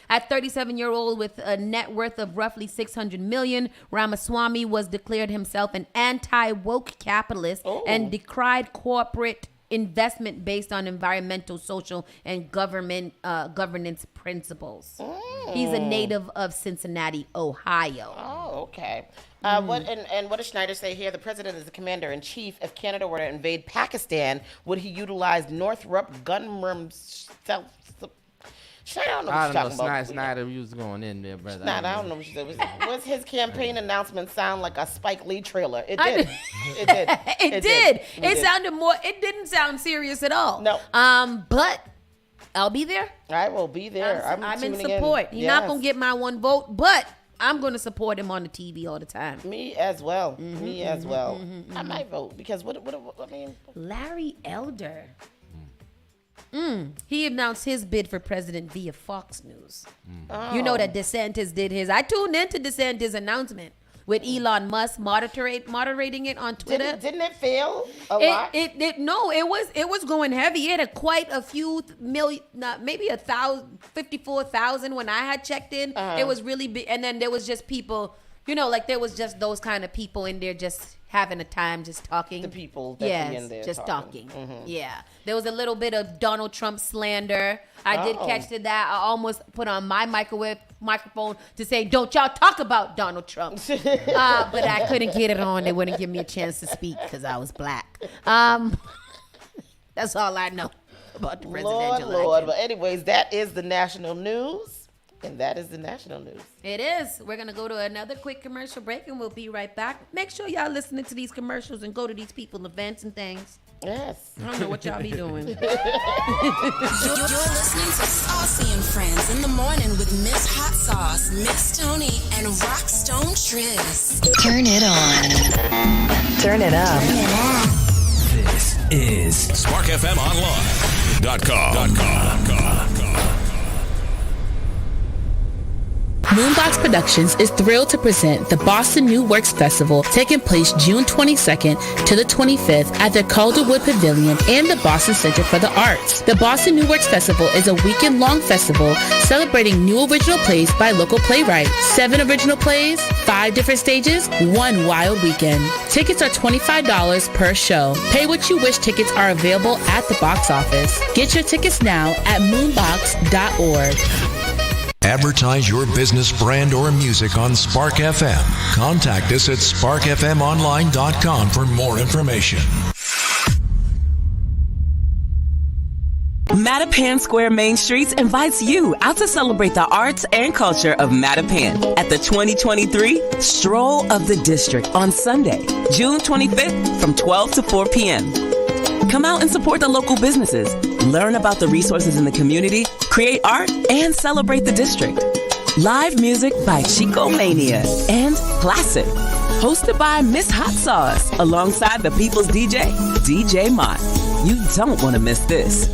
At 37-year-old with a net worth of roughly $600 million, Ramaswamy was declared himself an anti-woke capitalist and decried corporate investment based on environmental, social, and governance principles. He's a native of Cincinnati, Ohio. Oh, okay. What does Schneider say here? The president is the commander-in-chief. If Canada were to invade Pakistan, would he utilize Northrop Grumman's Schneider, I don't know what you're talking about. Schneider, you was going in there, brother. I don't know what you said. Was his campaign announcement sound like a Spike Lee trailer? It did. It did. It sounded more. It didn't sound serious at all. No. But I'll be there. I will be there. I'm in support. He's not gonna get my one vote, but I'm going to support him on the TV all the time. Me as well. I might vote because what I mean. Larry Elder. He announced his bid for president via Fox News. You know that DeSantis did his. I tuned into DeSantis' announcement. with Elon Musk moderating it on Twitter. Didn't it fail a lot? No, it was going heavy. It had quite a few million, maybe 54,000 when I had checked in. It was really big, and then there was just people, like there was just those kind of people in there just having a time just talking. The people that be in there just talking. Mm-hmm. Yeah. There was a little bit of Donald Trump slander. I did catch that. I almost put on my microphone to say, don't y'all talk about Donald Trump. But I couldn't get it on. They wouldn't give me a chance to speak because I was black. That's all I know about the presidential election. Lord. But anyways, that is the national news. And that is the national news. It is. We're going to go to another quick commercial break, and we'll be right back. Make sure y'all listening to these commercials and go to these people's events and things. Yes. I don't know what y'all be doing. You're listening to Saucy and Friends in the morning with Miss Hot Sauce, Miss Tony, and Rockstone Triz. Turn it on. Turn it up. This is SparkFMOnline.com. Moonbox Productions is thrilled to present the Boston New Works Festival taking place June 22nd to the 25th at the Calderwood Pavilion and the Boston Center for the Arts. The Boston New Works Festival is a weekend-long festival celebrating new original plays by local playwrights. 7 original plays, 5 different stages, 1 wild weekend. Tickets are $25 per show. Pay what you wish tickets are available at the box office. Get your tickets now at moonbox.org. Advertise your business, brand, or music on Spark FM. Contact us at sparkfmonline.com for more information. Mattapan Square Main Streets invites you out to celebrate the arts and culture of Mattapan at the 2023 Stroll of the District on Sunday, June 25th from 12 to 4 p.m. Come out and support the local businesses, learn about the resources in the community, create art, and celebrate the district. Live music by Chico Mania and Classic. Hosted by Miss Hot Sauce alongside the People's DJ, DJ Mott. You don't want to miss this.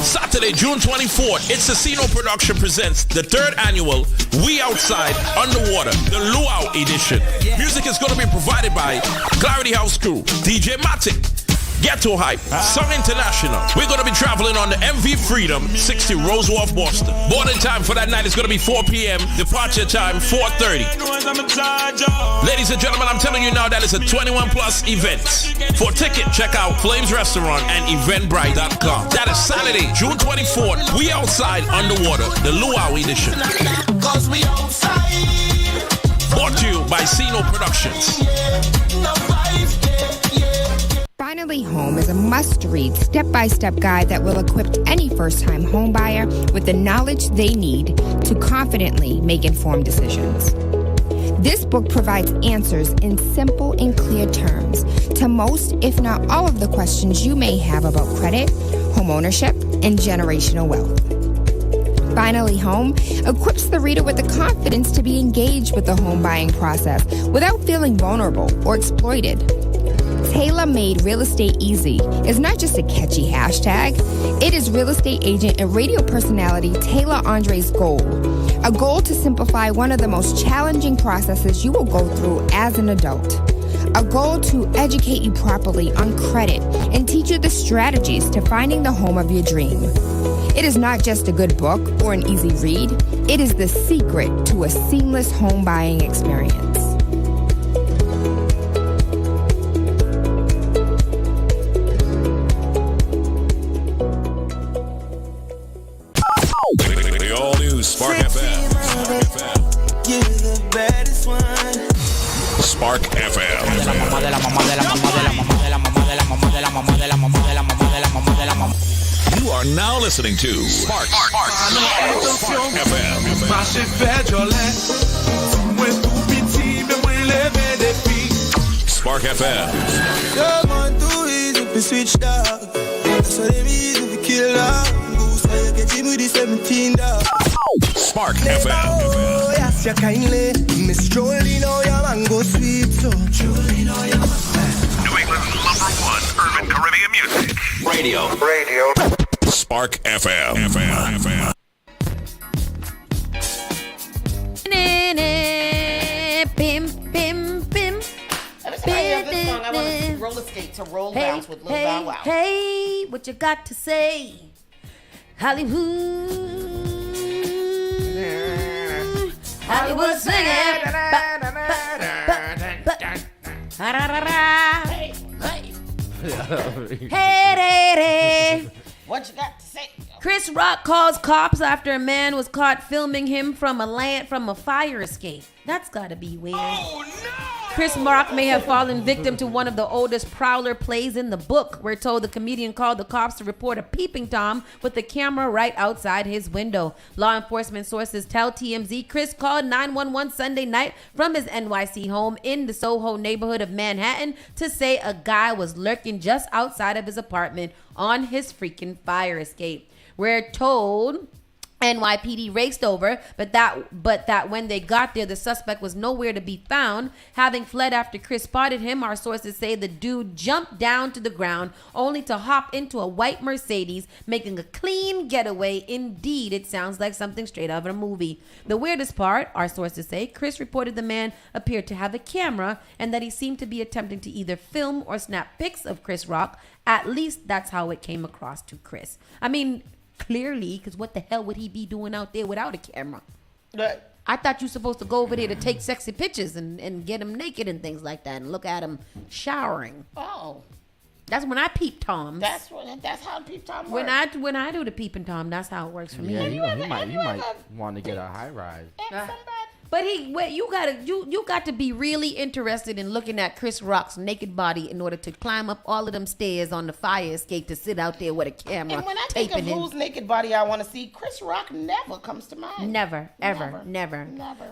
Saturday, June 24th, It's Casino Production presents the 3rd annual We Outside Underwater, the Luau edition. Music is going to be provided by Clarity House Crew, DJ Matic, Ghetto Hype, Song International. We're going to be traveling on the MV Freedom, 60 Rose Wharf, Boston. Boarding time for that night is going to be 4 p.m. Departure time, 4:30. Ladies and gentlemen, I'm telling you now that it's a 21 plus event. For ticket, check out Flames Restaurant and Eventbrite.com. That is Saturday, June 24th. We Outside Underwater, the Luau edition. Brought to you by Sino Productions. Finally Home is a must-read, step-by-step guide that will equip any first-time home buyer with the knowledge they need to confidently make informed decisions. This book provides answers in simple and clear terms to most, if not all, of the questions you may have about credit, home ownership, and generational wealth. Finally Home equips the reader with the confidence to be engaged with the home buying process without feeling vulnerable or exploited. Tailor-Made Real Estate Easy is not just a catchy hashtag. It is real estate agent and radio personality Taylor Andre's goal. A goal to simplify one of the most challenging processes you will go through as an adult. A goal to educate you properly on credit and teach you the strategies to finding the home of your dream. It is not just a good book or an easy read. It is the secret to a seamless home buying experience. The all-new Spark FM. You're the baddest one. Spark FM. You are now listening to Spark FM. Spark FM. Come on, do it if you switch dog. That's what they mean if you kill dog. Spark FM. Oh, yes, you kindly. Miss Jolie, know your mango sweet, so Jolie, know your mango. New Portland's #1 urban Caribbean music. Radio. Spark FM. Every time I hear this song, I want to roller skate to Roll Bounce with Lil Bow Wow. Hey, what you got to say? Hollywood singing. Hey. What you got to say? Chris Rock calls cops after a man was caught filming him from a fire escape. That's gotta be weird. Oh no! Chris Rock may have fallen victim to one of the oldest prowler plays in the book. We're told the comedian called the cops to report a peeping Tom with the camera right outside his window. Law enforcement sources tell TMZ Chris called 911 Sunday night from his NYC home in the Soho neighborhood of Manhattan to say a guy was lurking just outside of his apartment on his freaking fire escape. We're told NYPD raced over, but that when they got there, the suspect was nowhere to be found. Having fled after Chris spotted him, our sources say the dude jumped down to the ground only to hop into a white Mercedes, making a clean getaway. Indeed, it sounds like something straight out of a movie. The weirdest part, our sources say, Chris reported the man appeared to have a camera and that he seemed to be attempting to either film or snap pics of Chris Rock. At least that's how it came across to Chris. I mean, clearly, because what the hell would he be doing out there without a camera? I thought you were supposed to go over there to take sexy pictures and get him naked and things like that and look at him showering. Oh. That's when I peep toms. That's how peep tom works. When I do the peeping tom, that's how it works for me. Yeah, you might want to get a high rise. But you got to be really interested in looking at Chris Rock's naked body in order to climb up all of them stairs on the fire escape to sit out there with a camera. And when I think of whose naked body I want to see, Chris Rock never comes to mind. Never, ever, never.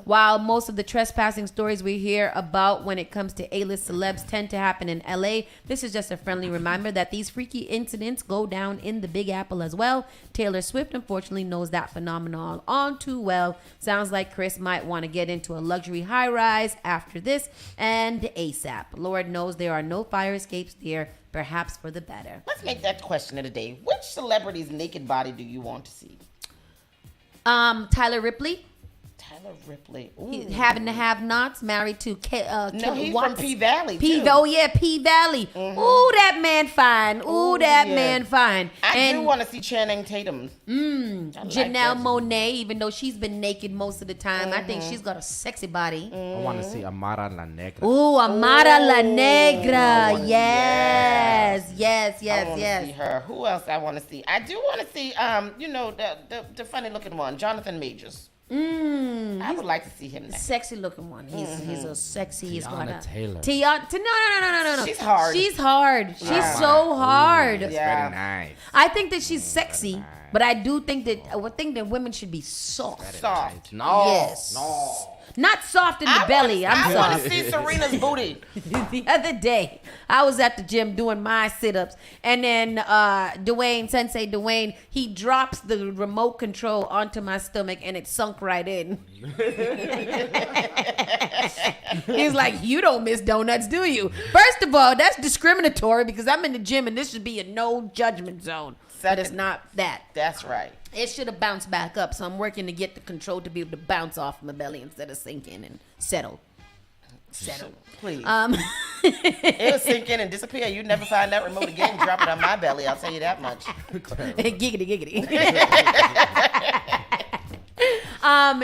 While most of the trespassing stories we hear about when it comes to A-list celebs tend to happen in LA, this is just a friendly reminder that these freaky incidents go down in the Big Apple as well. Taylor Swift unfortunately knows that phenomenon all too well. Sounds like Chris might want to get into a luxury high-rise after this and ASAP. Lord knows there are no fire escapes there, perhaps for the better. Let's make that question of the day. Which celebrity's naked body do you want to see? Tyler Ripley. Tyler Ripley. Having to have nots, married to no, he's from P Valley. Oh yeah, P Valley. Mm-hmm. Ooh, that man fine. Man fine. I do want to see Channing Tatum. Janelle Monáe, even though she's been naked most of the time, I think she's got a sexy body. I want to see Amara La Negra. Ooh, Amara La Negra. Yes. I want to see her. Who else I want to see? I do want to see the funny looking one, Jonathan Majors. I would like to see him next. Sexy looking one. He's a sexy. Tiana Taylor. No. She's hard. She's so hard. That's very nice. I think that she's sexy, but I do think that women should be soft. No. Yes. No. Not soft in the belly. I want to see Serena's booty. The other day, I was at the gym doing my sit-ups, and then Sensei Dwayne, he drops the remote control onto my stomach, and it sunk right in. He's like, you don't miss donuts, do you? First of all, that's discriminatory because I'm in the gym, and this should be a no judgment zone. But it's not that. That's right. It should have bounced back up, so I'm working to get the control to be able to bounce off my belly instead of sink in and settle. Please. It'll sink in and disappear. You'd never find that remote again. Drop it on my belly. I'll tell you that much. Giggity.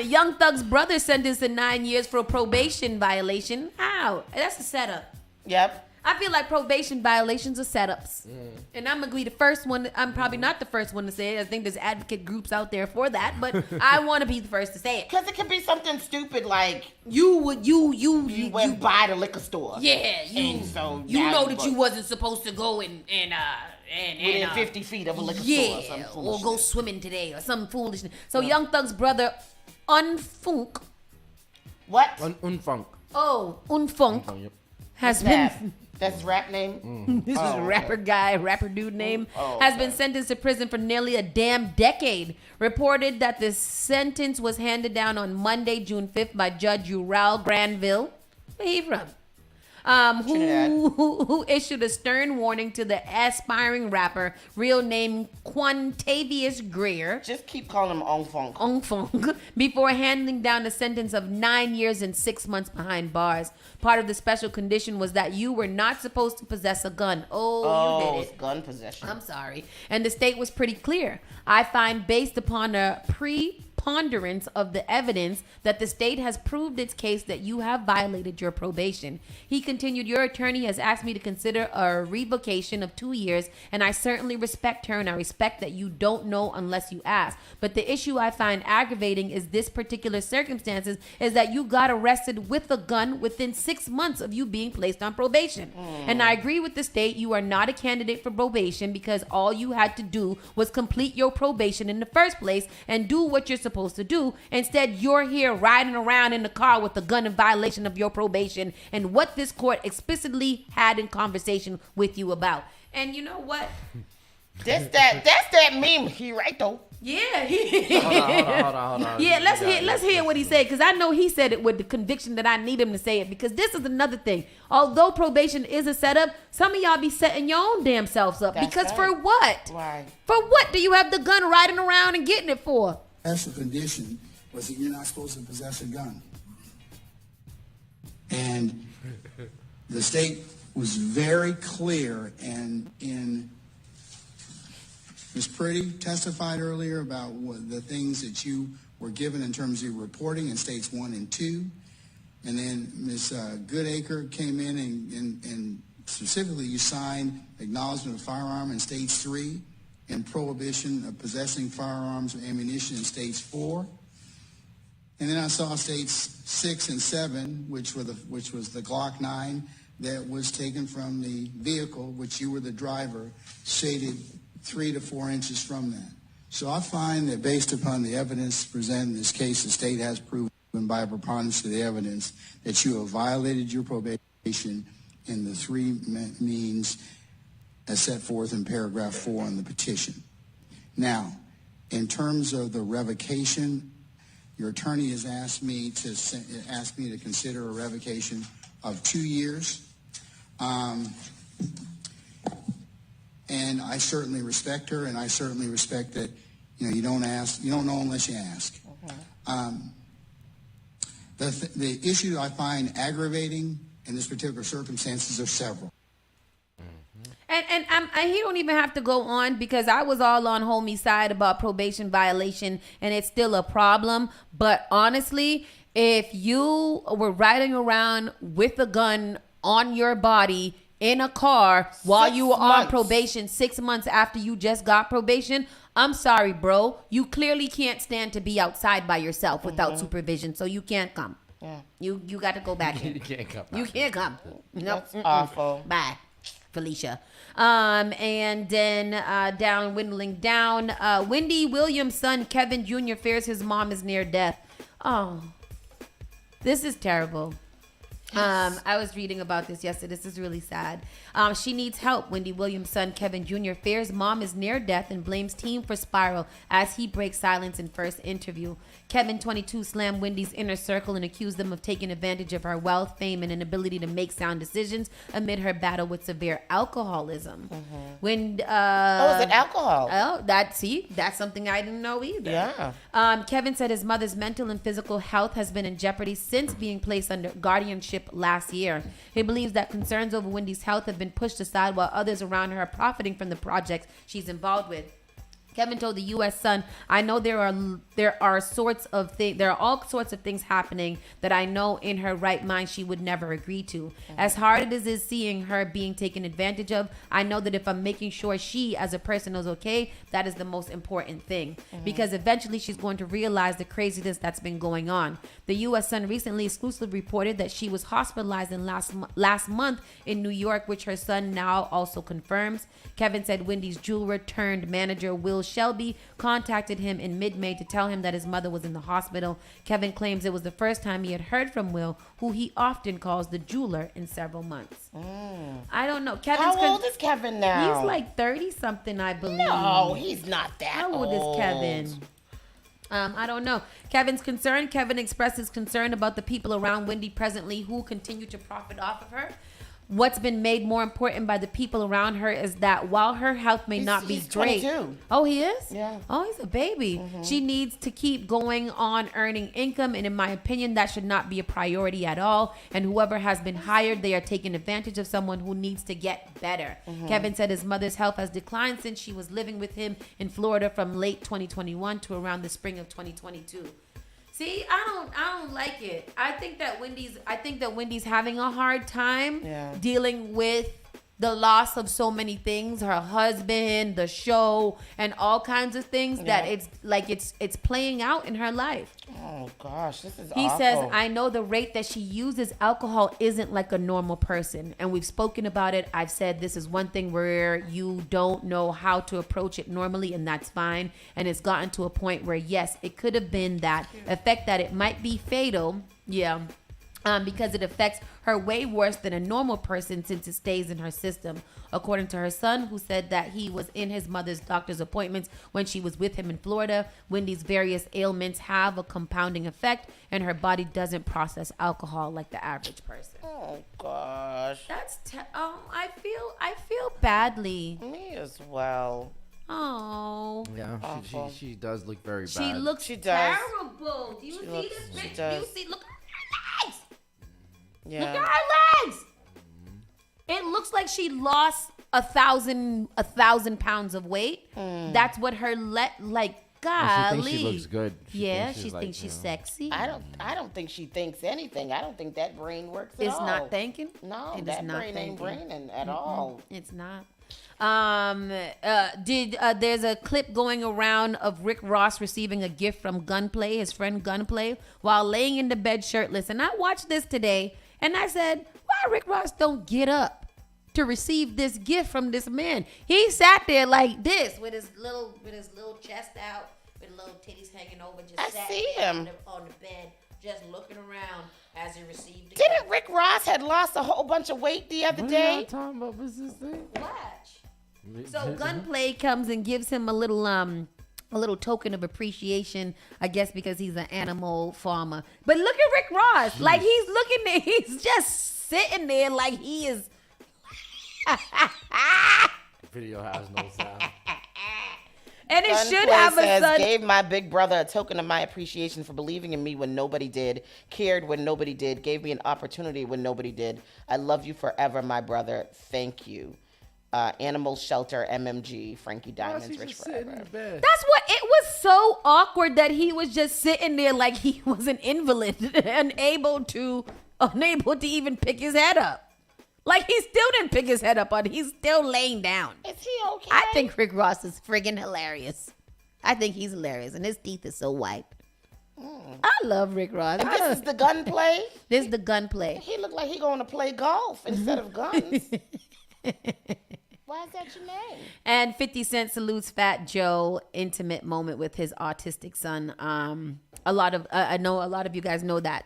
Young Thug's brother sentenced to 9 years for a probation violation. How? That's a setup. Yep. I feel like probation violations are setups. And I'm agree the first one. I'm probably not the first one to say it. I think there's advocate groups out there for that, but I want to be the first to say it. Because it could be something stupid like you went by the liquor store. Yeah, you know that you wasn't supposed to go and within 50 feet of a liquor store or or go swimming today or some foolishness. So Young Thug's brother Unfunk. What? Unfunk. Oh, Unfunk has been. That's his rap name? This is a rapper dude name. Has been sentenced to prison for nearly a damn decade. Reported that the sentence was handed down on Monday, June 5th by Judge Ural Granville. Where he from? who issued a stern warning to the aspiring rapper, real name Quantavious Greer. Just keep calling him Ong Fong. Ong Fong, before handing down a sentence of 9 years and 6 months behind bars. Part of the special condition was that you were not supposed to possess a gun. You did it. It's gun possession. I'm sorry. And the state was pretty clear. I find, based upon a preponderance of the evidence, that the state has proved its case that you have violated your probation. He continued, your attorney has asked me to consider a revocation of 2 years, and I certainly respect her, and I respect that you don't know unless you ask. But the issue I find aggravating is this particular circumstances is that you got arrested with a gun within 6 months of you being placed on probation. And I agree with the state, you are not a candidate for probation because all you had to do was complete your probation in the first place and do what you're supposed to do. Instead, you're here riding around in the car with a gun in violation of your probation and what this court explicitly had in conversation with you about. And you know what? That's that meme. He right though. Yeah. Hold on. Yeah, let's hear what he said, because I know he said it with the conviction that I need him to say it, because this is another thing. Although probation is a setup, some of y'all be setting your own damn selves up. That's because right. For what? Right. For what do you have the gun riding around and getting it for? Special condition was that you're not supposed to possess a gun. And the state was very clear, and in Ms. Pretty testified earlier about the things that you were given in terms of your reporting in states 1 and 2. And then Ms. Goodacre came in and specifically you signed acknowledgement of firearm in states 3 and prohibition of possessing firearms or ammunition in states 4. And then I saw states 6 and 7, which was the Glock 9 that was taken from the vehicle, which you were the driver, shaded 3 to 4 inches from that. So I find that based upon the evidence presented in this case, the state has proven by a preponderance of the evidence that you have violated your probation in the 3 means as set forth in paragraph 4 on the petition. Now, in terms of the revocation, your attorney has asked me to consider a revocation of 2 years. And I certainly respect her, and I certainly respect that, you don't know unless you ask. The issue I find aggravating in this particular circumstances are several. And he don't even have to go on, because I was all on homie's side about probation violation, and it's still a problem. But honestly, if you were riding around with a gun on your body in a car while you were on probation 6 months after you just got probation, I'm sorry, bro. You clearly can't stand to be outside by yourself without supervision, so you can't come. Yeah. You got to go back in. You can't come. You can't come. Nope. That's awful. Bye, Felicia. And then dwindling down, Wendy Williams' son Kevin Jr. fears his mom is near death. Oh, this is terrible. I was reading about this yesterday. This is really sad. She needs help. Wendy Williams' son, Kevin Jr., fears mom is near death and blames team for spiral as he breaks silence in first interview. Kevin, 22, slammed Wendy's inner circle and accused them of taking advantage of her wealth, fame, and inability to make sound decisions amid her battle with severe alcoholism. When is it alcohol? Oh, that's something I didn't know either. Yeah. Kevin said his mother's mental and physical health has been in jeopardy since being placed under guardianship last year. He believes that concerns over Wendy's health have been pushed aside while others around her are profiting from the projects she's involved with. Kevin told the U.S. Sun, "I know there are all sorts of things happening that I know in her right mind she would never agree to. As hard as it is seeing her being taken advantage of, I know that if I'm making sure she as a person is okay, that is the most important thing. Because eventually she's going to realize the craziness that's been going on." The U.S. Sun recently exclusively reported that she was hospitalized in last month in New York, which her son now also confirms. Kevin said Wendy's jeweler turned manager Will Shelby contacted him in mid-May to tell him that his mother was in the hospital. Kevin claims it was the first time he had heard from Will, who he often calls the jeweler, in several months. I don't know. How old is Kevin now? He's like 30-something, I believe. No, he's not that How old is Kevin? I don't know. Kevin's concerned. Kevin expresses concern about the people around Wendy presently who continue to profit off of her. What's been made more important by the people around her is that while her health may not be great. 22. Oh, he is? Yeah. Oh, he's a baby. She needs to keep going on earning income. And in my opinion, that should not be a priority at all. And whoever has been hired, they are taking advantage of someone who needs to get better. Kevin said his mother's health has declined since she was living with him in Florida from late 2021 to around the spring of 2022. See, I don't like it. I think that Wendy's having a hard time dealing with the loss of so many things, her husband, the show, and all kinds of things that it's playing out in her life. Oh gosh, this is He awful. says, I know the rate that she uses alcohol isn't like a normal person. And we've spoken about it. I've said this is one thing where you don't know how to approach it normally, and that's fine. And it's gotten to a point where, yes, it could have been that effect that it might be fatal. Yeah. Because it affects her way worse than a normal person since it stays in her system. According to her son, who said that he was in his mother's doctor's appointments when she was with him in Florida, Wendy's various ailments have a compounding effect, and her body doesn't process alcohol like the average person. Oh gosh, that's I feel badly. Me as well. Oh. Yeah, she does look very bad. She looks terrible. Do you see this bitch? Do you see? Look at her legs. Yeah. Look at her legs. It looks like she lost 1,000 pounds of weight. That's what her golly. She thinks she looks good. She thinks she's sexy. I don't think she thinks anything. I don't think that brain works at all. It's not thinking? No, It that is not brain ain't thinking. braining at all. It's not. There's a clip going around of Rick Ross receiving a gift from Gunplay, his friend Gunplay, while laying in the bed shirtless. And I watched this today and I said, why Rick Ross don't get up to receive this gift from this man? He sat there like this with his little chest out, with little titties hanging over, just sat there on the bed, just looking around as he received it. Didn't Rick Ross had lost a whole bunch of weight the other day? What talking about? What's this thing? Watch. So Gunplay comes and gives him a little token of appreciation, I guess, because he's an animal farmer. But look at Rick Ross. Like, he's looking there. He's just sitting there like he is. Video has no sound. And it Gunplay should have a son. Gave my big brother a token of my appreciation for believing in me when nobody did, cared when nobody did, gave me an opportunity when nobody did. I love you forever, my brother. Thank you. Animal Shelter, MMG, Frankie Diamonds, Rich Forever. That's what it was. So awkward that he was just sitting there like he was an invalid, unable to even pick his head up. Like, he still didn't pick his head up on. He's still laying down. Is he okay? I think Rick Ross is friggin' hilarious. I think he's hilarious, and his teeth are so white. I love Rick Ross. And this is the Gunplay? This is the Gunplay. He looked like he going to play golf instead of guns. Why is that your name? And 50 Cent salutes Fat Joe intimate moment with his autistic son. I know a lot of you guys know that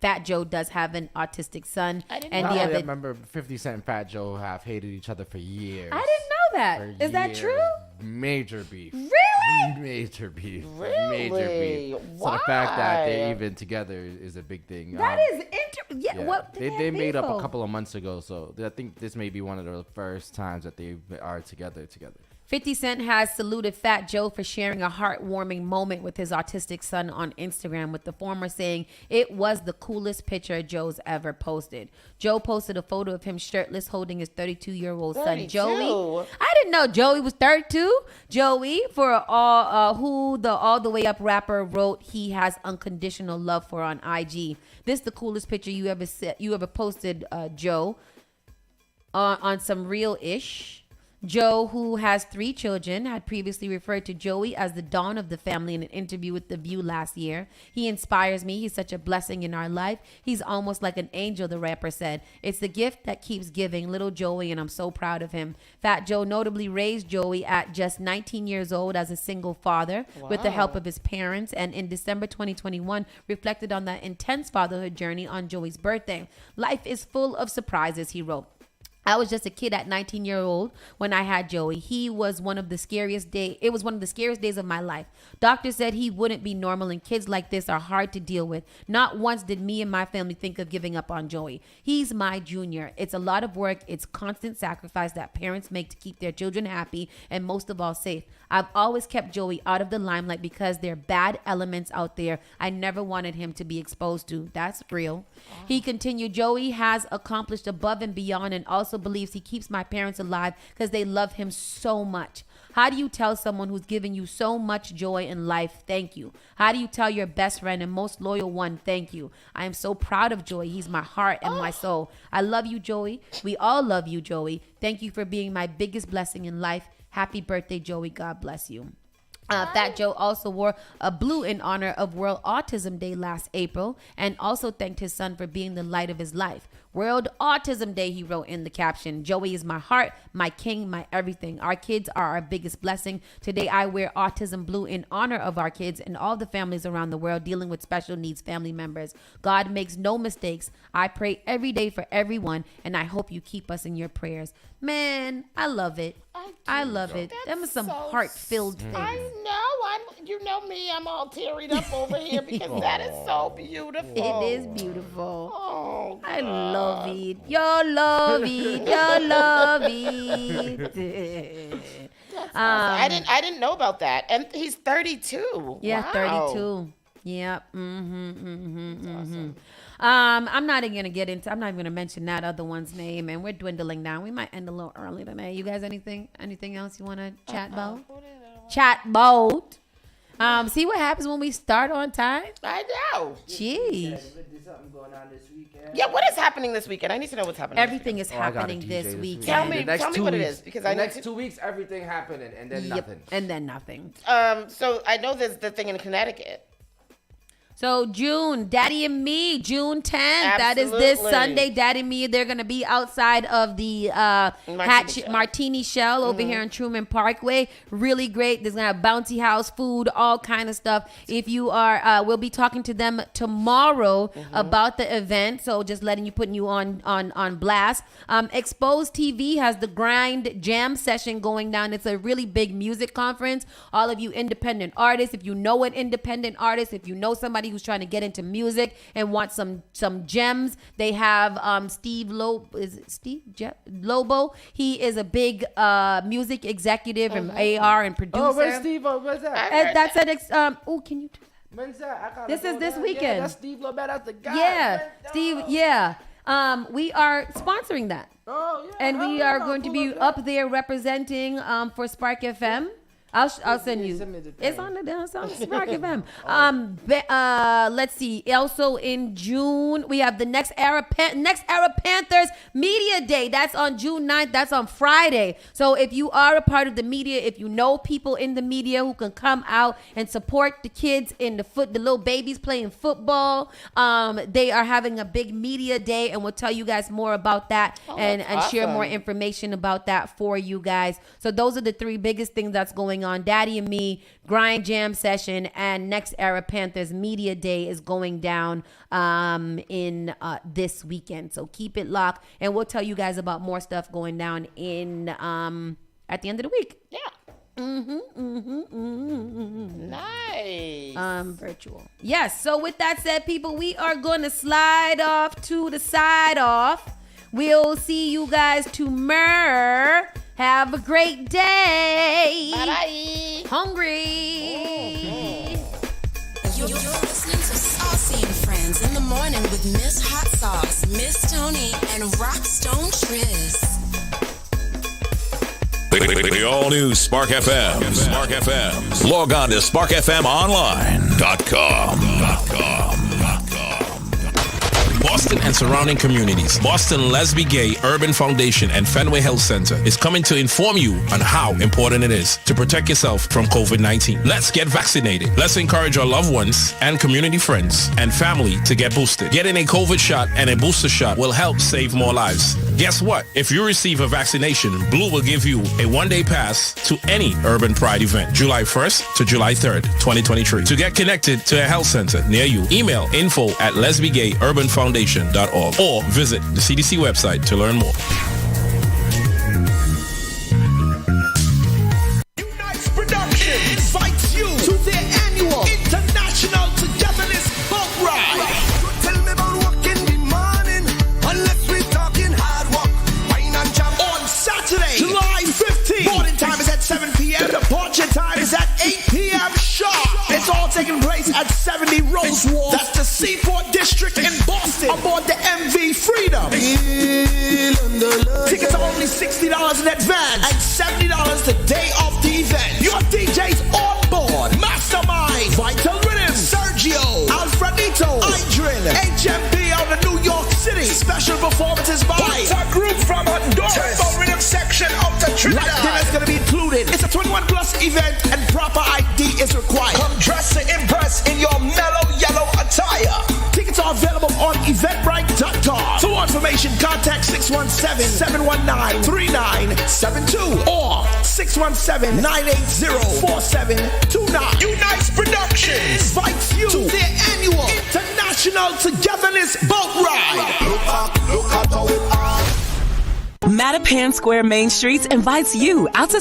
Fat Joe does have an autistic son. I didn't know. I remember 50 Cent and Fat Joe have hated each other for years. I didn't know that. Is that true? Major beef. Really? Major beef. Really? Major beef. So the fact that they're even together is a big thing. That is interesting. Yeah. What? They made up a couple of months ago, so I think this may be one of the first times that they are together. 50 Cent has saluted Fat Joe for sharing a heartwarming moment with his autistic son on Instagram, with the former saying it was the coolest picture Joe's ever posted. Joe posted a photo of him shirtless holding his 32-year-old son, Joey. I didn't know Joey was 32. Joey, for who the All The Way Up rapper wrote he has unconditional love for on IG. This is the coolest picture you ever posted, Joe, on some real-ish. Joe, who has 3 children, had previously referred to Joey as the dawn of the family in an interview with The View last year. He inspires me. He's such a blessing in our life. He's almost like an angel, the rapper said. It's the gift that keeps giving, little Joey, and I'm so proud of him. Fat Joe notably raised Joey at just 19 years old as a single father with the help of his parents, and in December 2021 reflected on that intense fatherhood journey on Joey's birthday. Life is full of surprises, he wrote. I was just a kid at 19-year-old when I had Joey. It was one of the scariest days of my life. Doctors said he wouldn't be normal, and kids like this are hard to deal with. Not once did me and my family think of giving up on Joey. He's my junior. It's a lot of work. It's constant sacrifice that parents make to keep their children happy and most of all safe. I've always kept Joey out of the limelight because there are bad elements out there I never wanted him to be exposed to. That's real. He continued, Joey has accomplished above and beyond and also believes he keeps my parents alive because they love him so much. How do you tell someone who's given you so much joy in life, thank you? How do you tell your best friend and most loyal one, thank you? I am so proud of Joey. He's my heart and my soul. I love you, Joey. We all love you, Joey. Thank you for being my biggest blessing in life. Happy birthday, Joey. God bless you. Fat Joe also wore a blue in honor of World Autism Day last April and also thanked his son for being the light of his life. World Autism Day, he wrote in the caption, Joey is my heart, my king, my everything. Our kids are our biggest blessing. Today, I wear autism blue in honor of our kids and all the families around the world dealing with special needs family members. God makes no mistakes. I pray every day for everyone, and I hope you keep us in your prayers. Man, I love it. I love it. Them are some heart-filled things. I know. You know me. I'm all tearied up over here because that is so beautiful. It is beautiful. Oh, God. I love it. You love it. You love it. I didn't know about that. And he's 32. Yeah, wow. 32. Yeah. I'm not even gonna mention that other one's name, and we're dwindling down. We might end a little early today. You guys, anything else you want to chat about? Chat about. See what happens when we start on time? I know. Jeez. Yeah, what is happening this weekend? I need to know what's happening. Everything is happening this weekend. Tell me what it is, because the next 2 weeks everything happening and then nothing. And then nothing. So I know there's the thing in Connecticut. So June, Daddy and Me, June 10th. Absolutely. That is this Sunday. Daddy and Me, they're going to be outside of the Martini Shell over here in Truman Parkway. Really great. There's going to have bouncy house, food, all kind of stuff. If you are, we'll be talking to them tomorrow about the event. So just putting you on blast. Exposed TV has the Grind Jam session going down. It's a really big music conference. All of you independent artists, if you know an independent artist, if you know somebody who's trying to get into music and want some gems, they have Steve Lobo. He is a big music executive and AR and producer. Oh, where's Steve? Where's that? That's at can you do that? When's that? This is this weekend. Yeah, that's Steve Lobo. That's the guy. Yeah, Steve. Yeah. We are sponsoring that. Oh, yeah. And we are going to be up there representing for Spark FM. I'll send you. It's on the Spark FM. Let's see. Also in June, we have the Next Era Panthers Media Day. That's on June 9th. That's on Friday. So if you are a part of the media, if you know people in the media who can come out and support the kids in the little babies playing football, they are having a big media day, and we'll tell you guys more about that and share more information about that for you guys. So those are the three biggest things that's going on. Daddy and Me, Grind Jam session, and Next Era Panthers Media Day is going down in this weekend. So keep it locked, and we'll tell you guys about more stuff going down in at the end of the week. Yeah. Nice. Virtual. Yes. So with that said, people, we are going to slide off to the side off. We'll see you guys tomorrow. Have a great day. Bye-bye. Hungry. You're listening to Saucy and Friends in the morning with Miss Hot Sauce, Miss Tony, and Rockstone Triz. The all-new Spark FM. Spark FM. Log on to sparkfmonline.com. Boston and surrounding communities. Boston Lesbian Gay Urban Foundation and Fenway Health Center is coming to inform you on how important it is to protect yourself from COVID-19. Let's get vaccinated. Let's encourage our loved ones and community friends and family to get boosted. Getting a COVID shot and a booster shot will help save more lives. Guess what? If you receive a vaccination, Blue will give you a one-day pass to any Urban Pride event, July 1st to July 3rd, 2023. To get connected to a health center near you, email info@lesbiangayrbanfoundation.org or visit the CDC website to learn more. at 70 Rose Wall. That's the Seaport District in Boston. Aboard the MV Freedom. Tickets are only $60 in advance and $70 the day of the event. Your DJs on board: Mastermind, Vital Rhythm, Sergio, Alfredito, Idrin, HMB out of New York City. Special performances by a group from Honduras. Tempo Rhythm section of the Trinidad. Light dinner is going to be included. It's a 21 plus event and proper ID is required. Come dress to impress in your mellow yellow attire. Tickets are available on eventbrite.com. For more information, contact 617-719-3972 or 617-980-4729. Unice Productions invites you to their annual International Togetherness Boat Ride. Mattapan Square Main Streets invites you out to